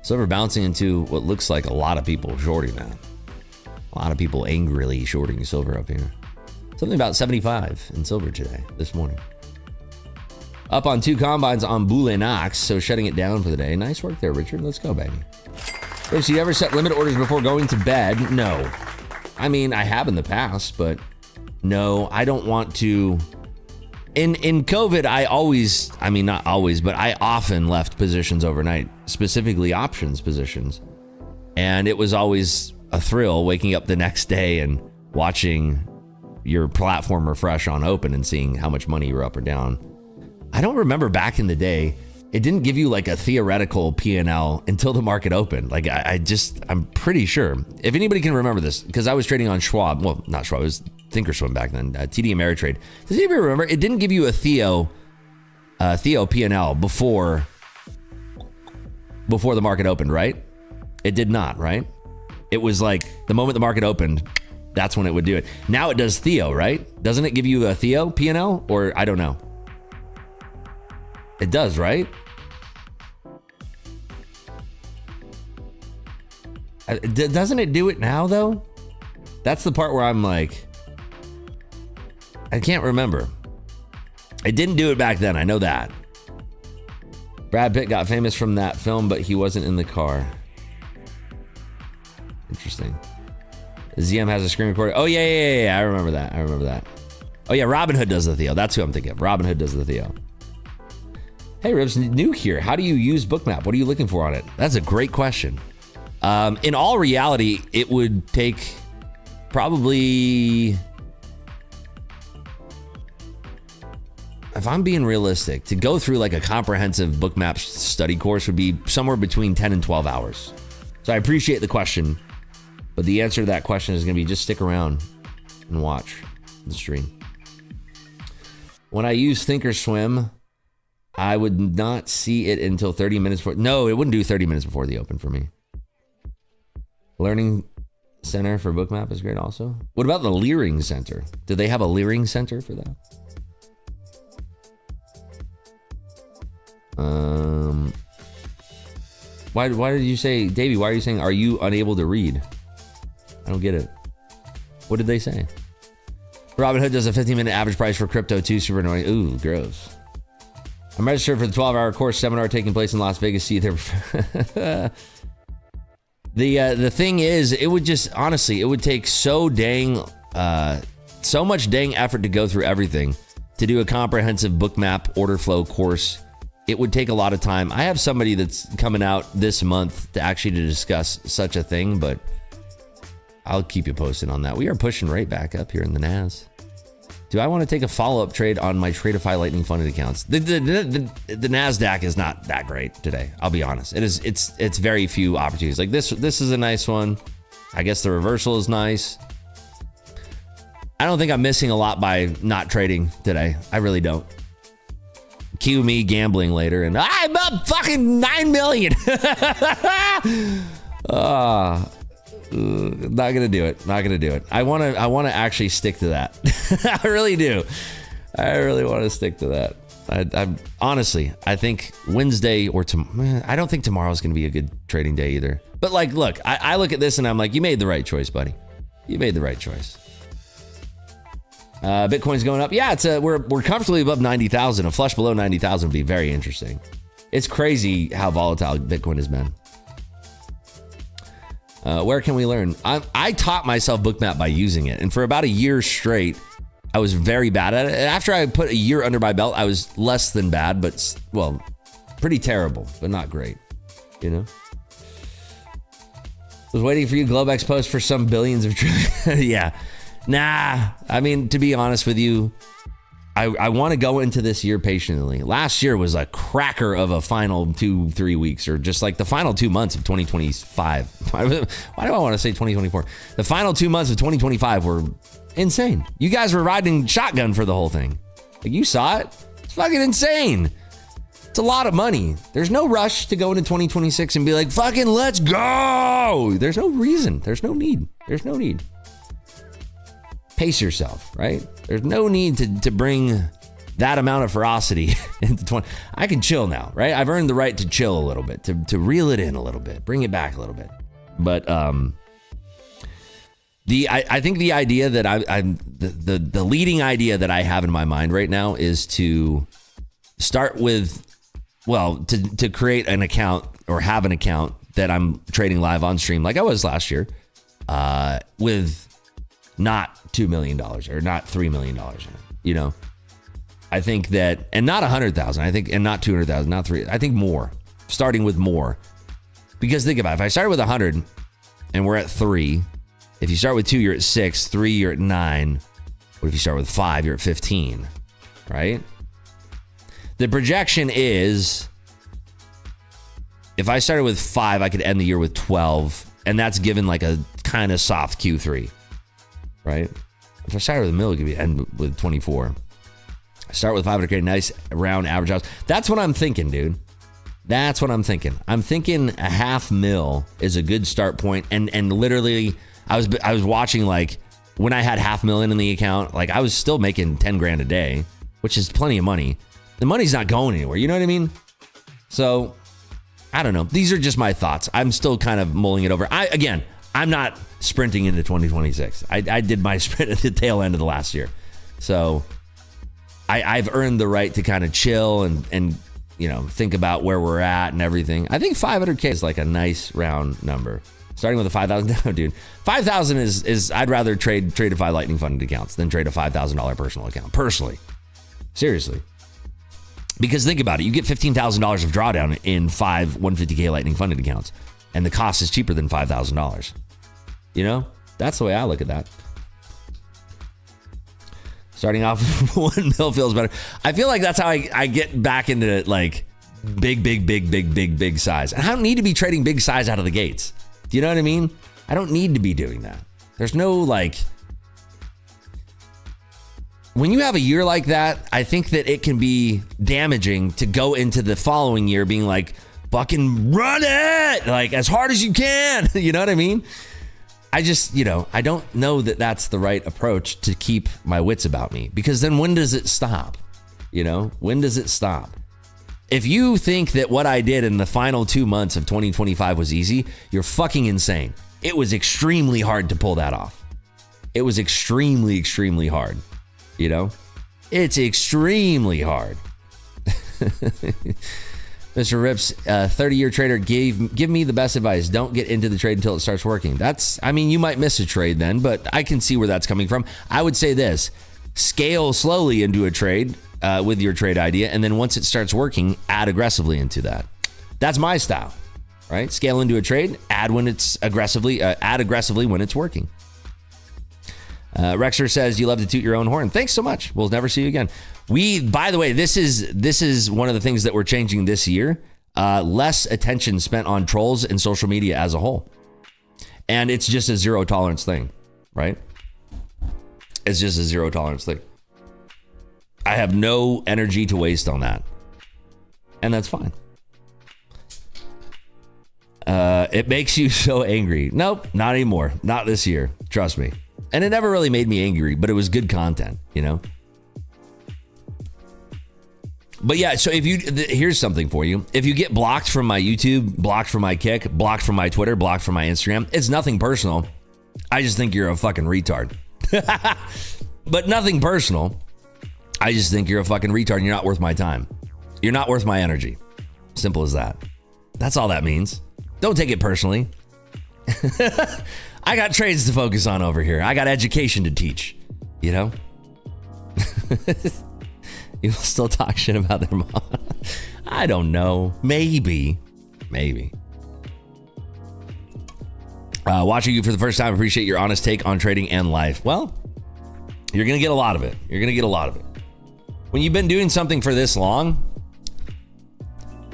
Silver bouncing into what looks like a lot of people shorting that. A lot of people angrily shorting silver up here. Something about 75 in silver today, this morning. Up on 2 combines on Boule Knox, so shutting it down for the day. Nice work there, Richard. Let's go, baby. If you ever set limit orders before going to bed? No. I mean, I have in the past, but no, I don't want to. In COVID, I always, I mean, not always, but I often left positions overnight, specifically options positions. And it was always a thrill waking up the next day and watching your platform refresh on open and seeing how much money you were up or down. I don't remember back in the day, it didn't give you like a theoretical P&L until the market opened. Like I'm pretty sure. If anybody can remember this, because I was trading on Schwab, well, not Schwab, it was Thinkorswim back then, TD Ameritrade. Does anybody remember? It didn't give you a Theo P&L before the market opened, right? It did not, right? It was like the moment the market opened, that's when it would do it. Now it does Theo, right? Doesn't it give you a Theo P&L? Or I don't know. It does, right? Doesn't it do it now, though? That's the part where I'm like, I can't remember. It didn't do it back then. I know that. Brad Pitt got famous from that film, but he wasn't in the car. Interesting. ZM has a screen recorder. Oh, yeah. I remember that. Oh, yeah, Robinhood does the Theo. That's who I'm thinking of. Robinhood does the Theo. Hey, Ribs, new here. How do you use Bookmap? What are you looking for on it? That's a great question. In all reality, it would take probably, if I'm being realistic, to go through like a comprehensive Bookmap study course would be somewhere between 10 and 12 hours. So I appreciate the question, but the answer to that question is going to be just stick around and watch. the stream. When I use Thinkorswim, I would not see it until 30 minutes before. No, it wouldn't do 30 minutes before the open for me. Learning Center for Bookmap is great also. What about the Leering Center? Do they have a Leering Center for that? Why did you say, Davey, why are you saying, are you unable to read? I don't get it. What did they say? Robinhood does a 15-minute average price for crypto too. Super annoying. Ooh, gross. I'm registered for the 12-hour course seminar taking place in Las Vegas. See you there. The thing is, it would just, honestly, it would take so much dang effort to go through everything to do a comprehensive Bookmap order flow course. It would take a lot of time. I have somebody that's coming out this month to discuss such a thing, but I'll keep you posted on that. We are pushing right back up here in the NAS. Do I want to take a follow-up trade on my Tradeify Lightning funded accounts? The NASDAQ is not that great today. I'll be honest. It's very few opportunities. Like this is a nice one. I guess the reversal is nice. I don't think I'm missing a lot by not trading today. I really don't. Cue me gambling later and I'm up fucking 9 million. Not gonna do it. I want to actually stick to that. I really do. I really want to stick to that. I'm honestly, I think Wednesday or I don't think tomorrow's gonna be a good trading day either. But like, look, I look at this and I'm like, you made the right choice, buddy. You made the right choice. Bitcoin's going up. Yeah, we're comfortably above 90,000. A flush below 90,000 would be very interesting. It's crazy how volatile Bitcoin has been. Where can we learn? I taught myself Bookmap by using it, and for about a year straight, I was very bad at it. After I put a year under my belt, I was less than bad, but well, pretty terrible, but not great. You know. Was waiting for you, Globex post for some billions of yeah. Nah, I mean, to be honest with you, I want to go into this year patiently. Last year was a cracker of a final 2-3 weeks, or just like the final 2 months of 2025. Why do I want to say 2024? The final 2 months of 2025 were insane. You guys were riding shotgun for the whole thing. Like, you saw it. It's fucking insane. It's a lot of money. There's no rush to go into 2026 and be like, fucking let's go. There's no reason. There's no need. Pace yourself, right? There's no need to bring that amount of ferocity into 20. I can chill now, right? I've earned the right to chill a little bit, to reel it in a little bit, bring it back a little bit. But I think the idea that the leading idea that I have in my mind right now is to start with, well, to create an account or have an account that I'm trading live on stream like I was last year, with not $2 million or not $3 million. You know, I think that, and not 100,000. I think, and not 200,000, not three. I think more. Starting with more, because think about it. If I started with 100 and we're at 3, if you start with 2, you're at 6. 3, you're at 9. What if you start with 5? You're at 15, right? The projection is, if I started with 5, I could end the year with 12, and that's given like a kind of soft Q3. Right? If I start with a mill, it could end with 24. Start with 500K, nice round average house. That's what I'm thinking, dude. That's what I'm thinking. I'm thinking a $500,000 is a good start point. And literally, I was watching, like, when I had $500,000 in the account, like, I was still making 10 grand a day, which is plenty of money. The money's not going anywhere. You know what I mean? So, I don't know. These are just my thoughts. I'm still kind of mulling it over. I'm not sprinting into 2026. I did my sprint at the tail end of the last year. So I've earned the right to kind of chill and you know, think about where we're at and everything. I think 500K is like a nice round number. Starting with a 5,000, no, dude. 5,000 is I'd rather Tradeify Lightning funded accounts than trade a $5,000 personal account. Personally. Seriously. Because think about it. You get $15,000 of drawdown in 5 150K Lightning funded accounts. And the cost is cheaper than $5,000. You know, that's the way I look at that. Starting off with 1 mil feels better. I feel like that's how I get back into like big size. And I don't need to be trading big size out of the gates. Do you know what I mean? I don't need to be doing that. There's no like, when you have a year like that, I think that it can be damaging to go into the following year being like, fucking run it, like as hard as you can. You know what I mean? I just, I don't know that that's the right approach to keep my wits about me, because then when does it stop? When does it stop? If you think that what I did in the final 2 months of 2025 was easy, you're fucking insane. It was extremely hard to pull that off. It was extremely, extremely hard. It's extremely hard. Mr. Rips, 30-year trader, give me the best advice. Don't get into the trade until it starts working. You might miss a trade then, but I can see where that's coming from. I would say this: scale slowly into a trade with your trade idea, and then once it starts working, add aggressively into that. That's my style, right? Scale into a trade, add aggressively when it's working. Rexer says, you love to toot your own horn. Thanks so much. We'll never see you again. By the way, this is one of the things that we're changing this year. Less attention spent on trolls and social media as a whole. And it's just a zero tolerance thing, right? It's just a zero tolerance thing. I have no energy to waste on that. And that's fine. It makes you so angry. Nope, not anymore. Not this year. Trust me. And it never really made me angry, but it was good content, But yeah, so here's something for you. If you get blocked from my YouTube, blocked from my Kick, blocked from my Twitter, blocked from my Instagram, it's nothing personal. I just think you're a fucking retard. But nothing personal. I just think you're a fucking retard and you're not worth my time. You're not worth my energy. Simple as that. That's all that means. Don't take it personally. I got trades to focus on over here. I got education to teach, You will still talk shit about their mom. I don't know. Maybe. Watching you for the first time, appreciate your honest take on trading and life. Well, you're going to get a lot of it. When you've been doing something for this long,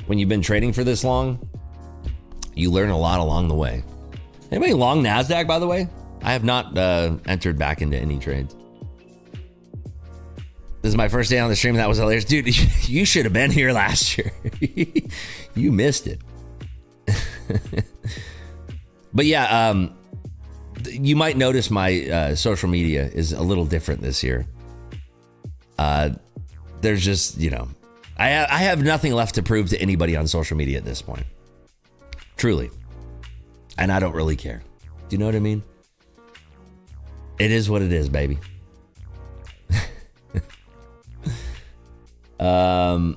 when you've been trading for this long, you learn a lot along the way. Anybody long NASDAQ, by the way? I have not entered back into any trades. This is my first day on the stream. That was hilarious. Dude, you should have been here last year. You missed it. But yeah, you might notice my social media is a little different this year. There's just, I have nothing left to prove to anybody on social media at this point. Truly. And I don't really care. Do you know what I mean? It is what it is, baby. I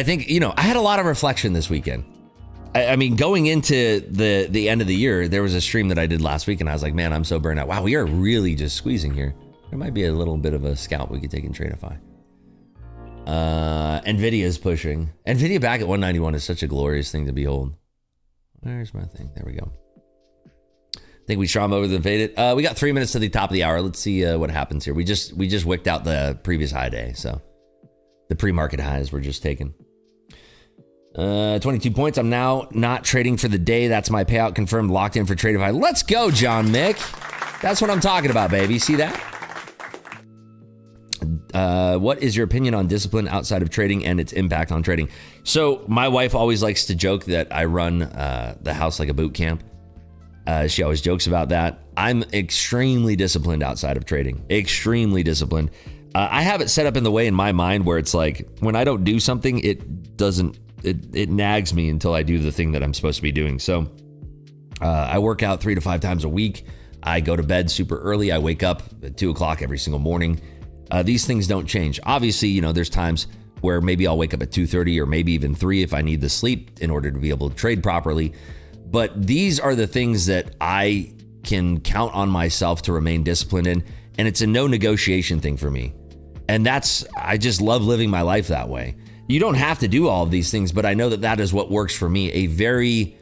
think, I had a lot of reflection this weekend. I mean, going into the end of the year, there was a stream that I did last week and I was like, man, I'm so burnt out. Wow, we are really just squeezing here. There might be a little bit of a scalp we could take in Tradeify. Nvidia is pushing. Nvidia back at 191 is such a glorious thing to behold. Where's my thing? There we go. I think we strom over the faded. We got 3 minutes to the top of the hour. Let's see what happens here. We just wicked out the previous high day, so the pre-market highs were just taken. 22 points. I'm now not trading for the day. That's my payout confirmed, locked in for Tradeify. Let's go, John Mick. That's what I'm talking about, baby. See that? What is your opinion on discipline outside of trading and its impact on trading? So my wife always likes to joke that I run the house like a boot camp. She always jokes about that. I'm extremely disciplined outside of trading. Extremely disciplined. I have it set up in the way in my mind where it's like when I don't do something, it nags me until I do the thing that I'm supposed to be doing. So I work out 3 to 5 times a week. I go to bed super early. I wake up at 2 o'clock every single morning. These things don't change. Obviously, there's times where maybe I'll wake up at 2:30 or maybe even 3 if I need the sleep in order to be able to trade properly. But these are the things that I can count on myself to remain disciplined in. And it's a no negotiation thing for me. And I just love living my life that way. You don't have to do all of these things, but I know that is what works for me. A very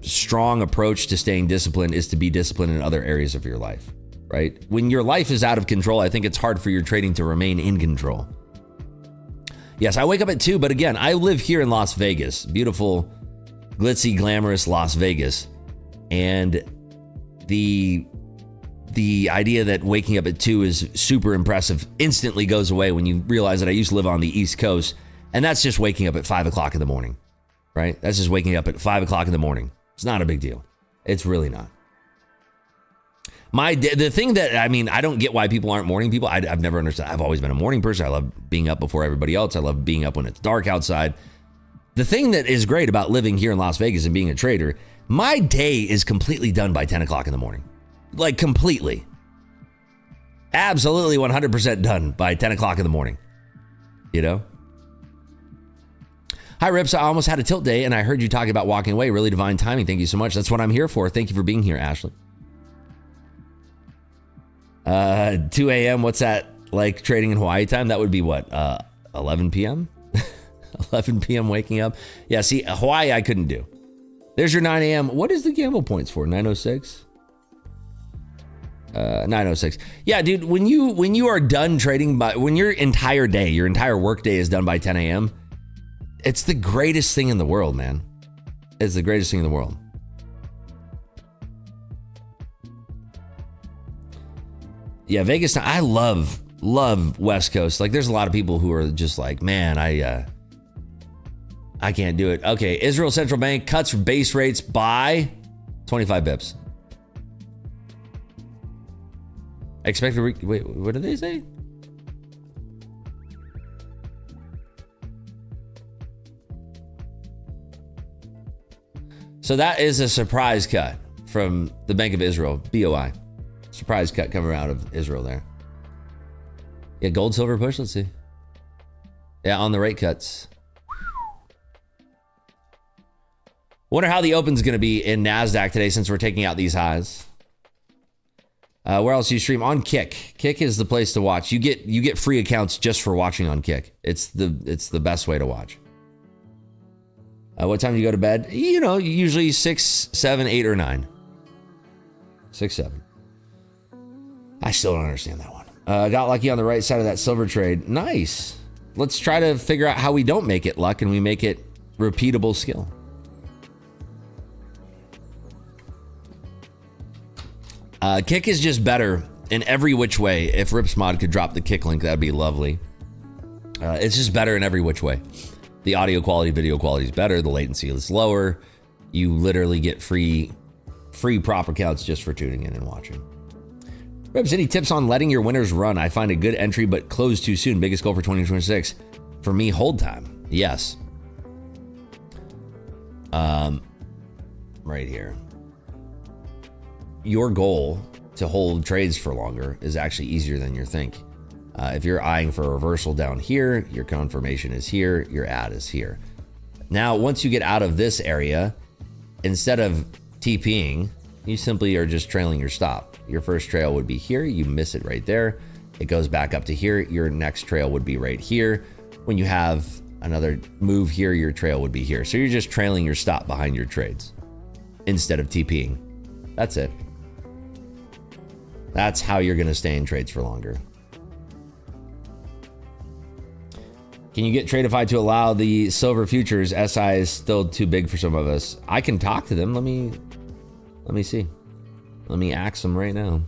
strong approach to staying disciplined is to be disciplined in other areas of your life, right? When your life is out of control, I think it's hard for your trading to remain in control. Yes, I wake up at 2, but again, I live here in Las Vegas, beautiful, glitzy, glamorous Las Vegas. And the the idea that waking up at 2 is super impressive instantly goes away when you realize that I used to live on the East Coast, and that's just waking up at 5 o'clock in the morning, right? That's just waking up at 5 o'clock in the morning. It's not a big deal. It's really not. The thing that, I mean, I don't get why people aren't morning people. I've never understood. I've always been a morning person. I love being up before everybody else. I love being up when it's dark outside. The thing that is great about living here in Las Vegas and being a trader, my day is completely done by 10 o'clock in the morning. Like completely. Absolutely 100% done by 10 o'clock in the morning. You know? Hi, Rips. I almost had a tilt day, and I heard you talking about walking away. Really divine timing. Thank you so much. That's what I'm here for. Thank you for being here, Ashley. 2 a.m. What's that like trading in Hawaii time? That would be what? 11 p.m.? 11 p.m. waking up. Yeah, see, Hawaii I couldn't do. There's your 9 a.m. What is the gamble points for? 906? 906. Yeah, dude, when you are done trading when your entire day, your entire work day is done by 10 a.m., it's the greatest thing in the world, man. It's the greatest thing in the world. Yeah, Vegas, I love West Coast. Like, there's a lot of people who are just like, man, I can't do it. Okay, Israel Central Bank cuts base rates by 25 bips. Expected, wait, what did they say? So that is a surprise cut from the Bank of Israel, BOI. Surprise cut coming out of Israel there. Yeah, gold, silver push, let's see. Yeah, on the rate cuts. Wonder how the open's going to be in NASDAQ today since we're taking out these highs. Where else do you stream? On Kick. Kick is the place to watch. You get free accounts just for watching on Kick. It's the best way to watch. What time do you go to bed? You know, usually 6, 7, 8, or 9. 6, 7. I still don't understand that one. Got lucky on the right side of that silver trade. Nice. Let's try to figure out how we don't make it luck and we make it repeatable skill. Kick is just better in every which way. If Ripsmod could drop the Kick link, that'd be lovely. It's just better in every which way. The audio quality, video quality is better. The latency is lower. You literally get free prop accounts just for tuning in and watching. Rips, any tips on letting your winners run? I find a good entry, but close too soon. Biggest goal for 2026. For me, hold time. Yes. Right here. Your goal to hold trades for longer is actually easier than you think. If you're eyeing for a reversal down here, your confirmation is here, your ad is here. Now, once you get out of this area, instead of TPing, you simply are just trailing your stop. Your first trail would be here, you miss it right there. It goes back up to here, your next trail would be right here. When you have another move here, your trail would be here. So you're just trailing your stop behind your trades instead of TPing. That's it. That's how you're gonna stay in trades for longer. Can you get Tradeify to allow the silver futures? SI is still too big for some of us. I can talk to them. Let me see. Let me ask them right now.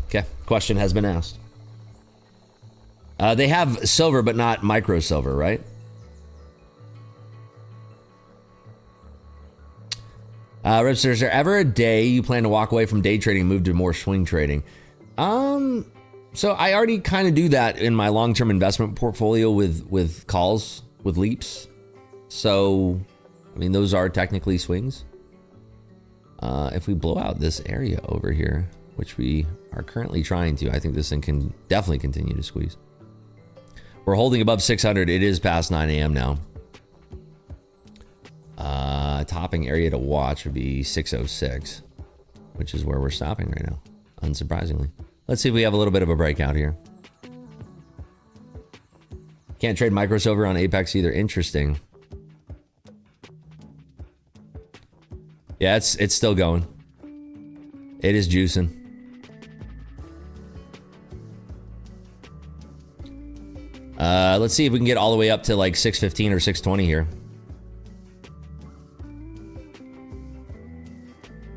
Okay, question has been asked. They have silver, but not micro silver, right? Rips, is there ever a day you plan to walk away from day trading and move to more swing trading? So I already kind of do that in my long-term investment portfolio with calls, with leaps. So, I mean, those are technically swings. If we blow out this area over here, which we are currently trying to, I think this thing can definitely continue to squeeze. We're holding above 600. It is past 9 a.m. now. Topping area to watch would be 606, which is where we're stopping right now, unsurprisingly. Let's see if we have a little bit of a breakout here. Can't trade micro silver on Apex either. Interesting. Yeah, it's still going. It is juicing. Let's see if we can get all the way up to like 615 or 620 here.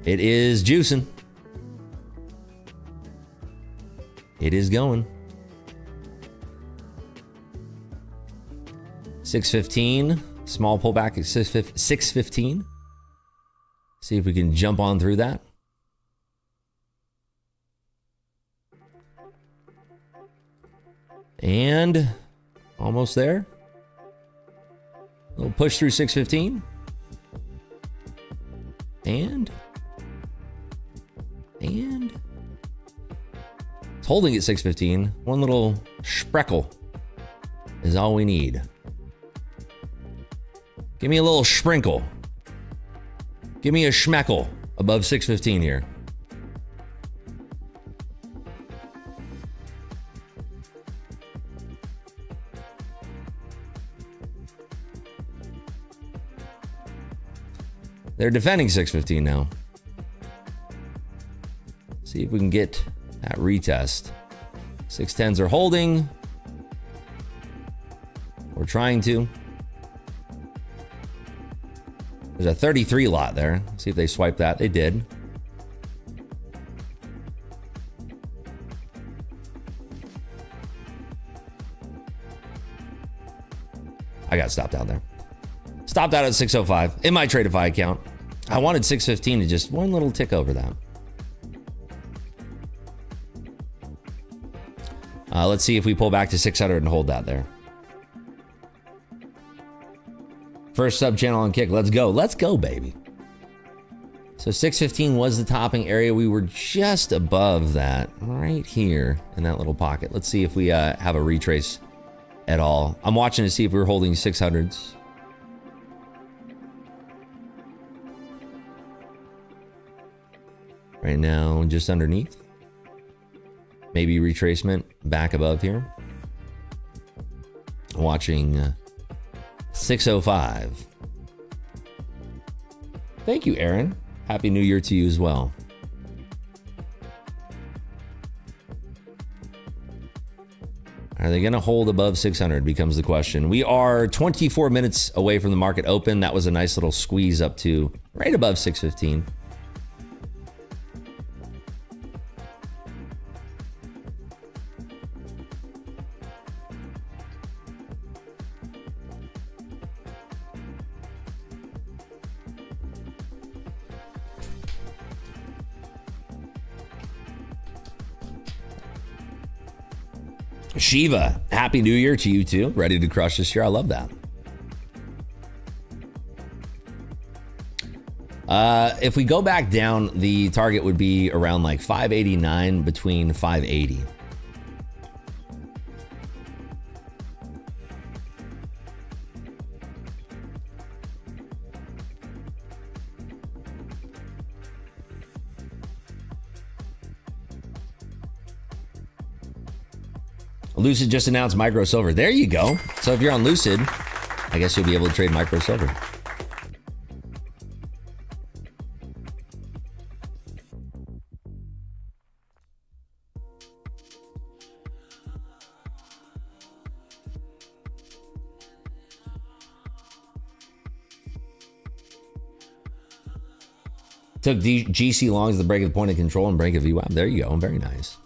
It is juicing. It is going. 615. Small pullback at 615. See if we can jump on through that. And almost there. A little push through 615. And it's holding at 615. One little spreckle is all we need. Give me a little sprinkle. Give me a schmeckle above 615 here. They're defending 615 now. See if we can get that retest. 610s are holding. We're trying to. There's a 33 lot there. See if they swipe that. They did. I got stopped out there. Stopped out at 605 in my Tradeify account. I wanted 615 to just one little tick over that. Let's see if we pull back to 600 and hold that there. First sub channel on Kick. Let's go. Let's go, baby. So 615 was the topping area. We were just above that right here in that little pocket. Let's see if we have a retrace at all. I'm watching to see if we're holding 600s. Right now, just underneath. Maybe retracement back above here. Watching 605. Thank you, Aaron. Happy New Year to you as well. Are they going to hold above 600 becomes the question. We are 24 minutes away from the market open. That was a nice little squeeze up to right above 615. Shiva, Happy New Year to you too. Ready to crush this year. I love that. If we go back down, the target would be around like 589 between 580. Lucid just announced Micro Silver. There you go. So if you're on Lucid, I guess you'll be able to trade Micro Silver. Took GC longs to break the point of control and break a VWAP. There you go. Very nice.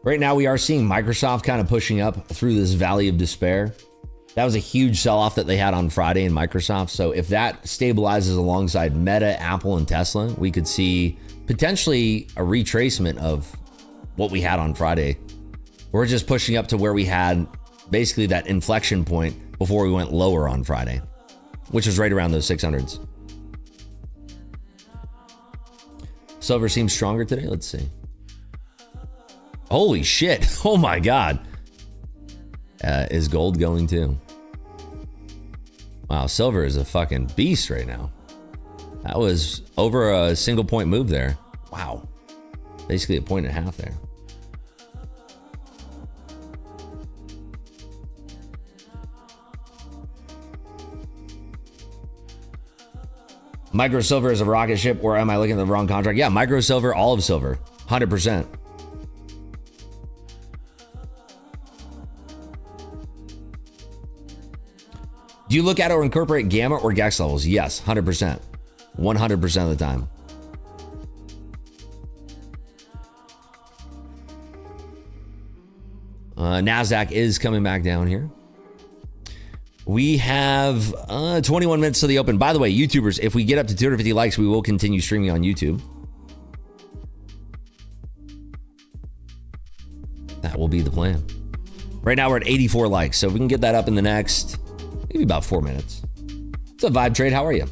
Right now, we are seeing Microsoft kind of pushing up through this valley of despair. That was a huge sell-off that they had on Friday in Microsoft. So if that stabilizes alongside Meta, Apple, and Tesla, we could see potentially a retracement of what we had on Friday. We're just pushing up to where we had basically that inflection point before we went lower on Friday, which was right around those 600s. Silver seems stronger today. Let's see. Holy shit. Oh my God. Is gold going too? Wow, silver is a fucking beast right now. That was over a single point move there. Wow. Basically a point and a half there. Micro silver is a rocket ship, or am I looking at the wrong contract? Yeah, micro silver, all of silver. 100%. Do you look at or incorporate gamma or GAX levels? Yes, 100%. 100% of the time. NASDAQ is coming back down here. We have 21 minutes to the open. By the way, YouTubers, if we get up to 250 likes, we will continue streaming on YouTube. That will be the plan. Right now, we're at 84 likes, so if we can get that up in the next, maybe about 4 minutes. What's up, Vibe Trade? How are you?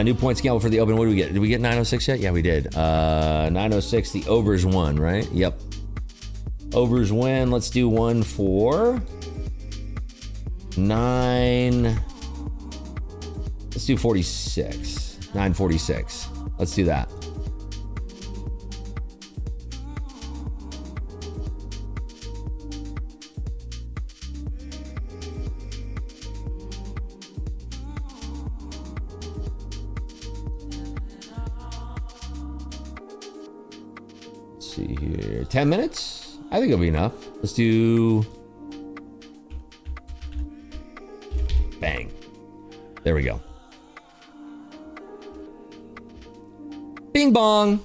New point scale for the open. What do we get? Did we get 906 yet? Yeah, we did. 906, the overs won, right? Yep. Overs win. Let's do one for 9. Let's do 46. 946. Let's do that. See here, 10 minutes. I think it'll be enough. Let's do bang. There we go. Bing bong.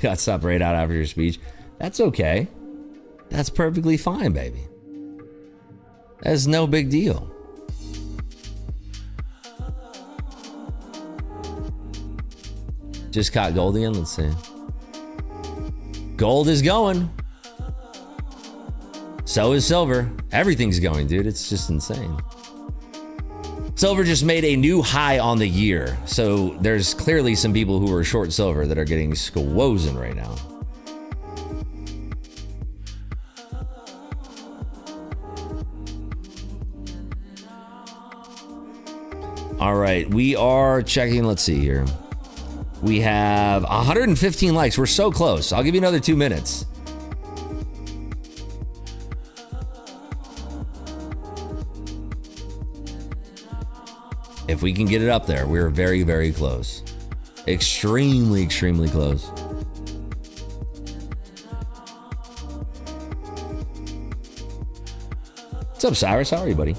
Got stopped right out after your speech. That's okay. That's perfectly fine, baby. That's no big deal. Just caught gold again. Let's see. Gold is going. So is silver. Everything's going, dude. It's just insane. Silver just made a new high on the year. So there's clearly some people who are short silver that are getting squozen right now. All right, we are checking. Let's see here. We have 115 likes. We're so close. I'll give you another 2 minutes. If we can get it up there, we're very, very close. Extremely, extremely close. What's up, Cyrus? How are you, buddy?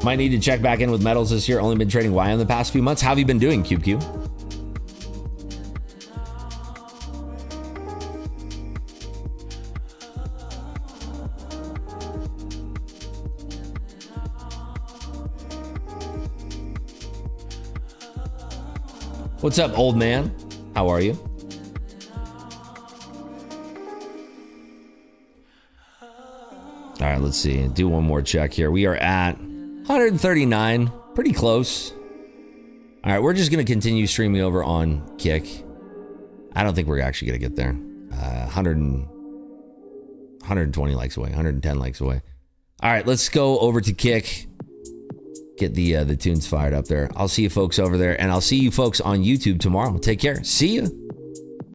Might need to check back in with metals this year. Only been trading YM the past few months. How have you been doing, QQ? What's up, old man? How are you? All right, let's see. Do one more check here. We are at 139, pretty close. All right, we're just going to continue streaming over on Kick. I don't think we're actually going to get there. 120 likes away, 110 likes away. All right, let's go over to Kick. Get the tunes fired up there. I'll see you folks over there, and I'll see you folks on YouTube tomorrow. Take care. See you.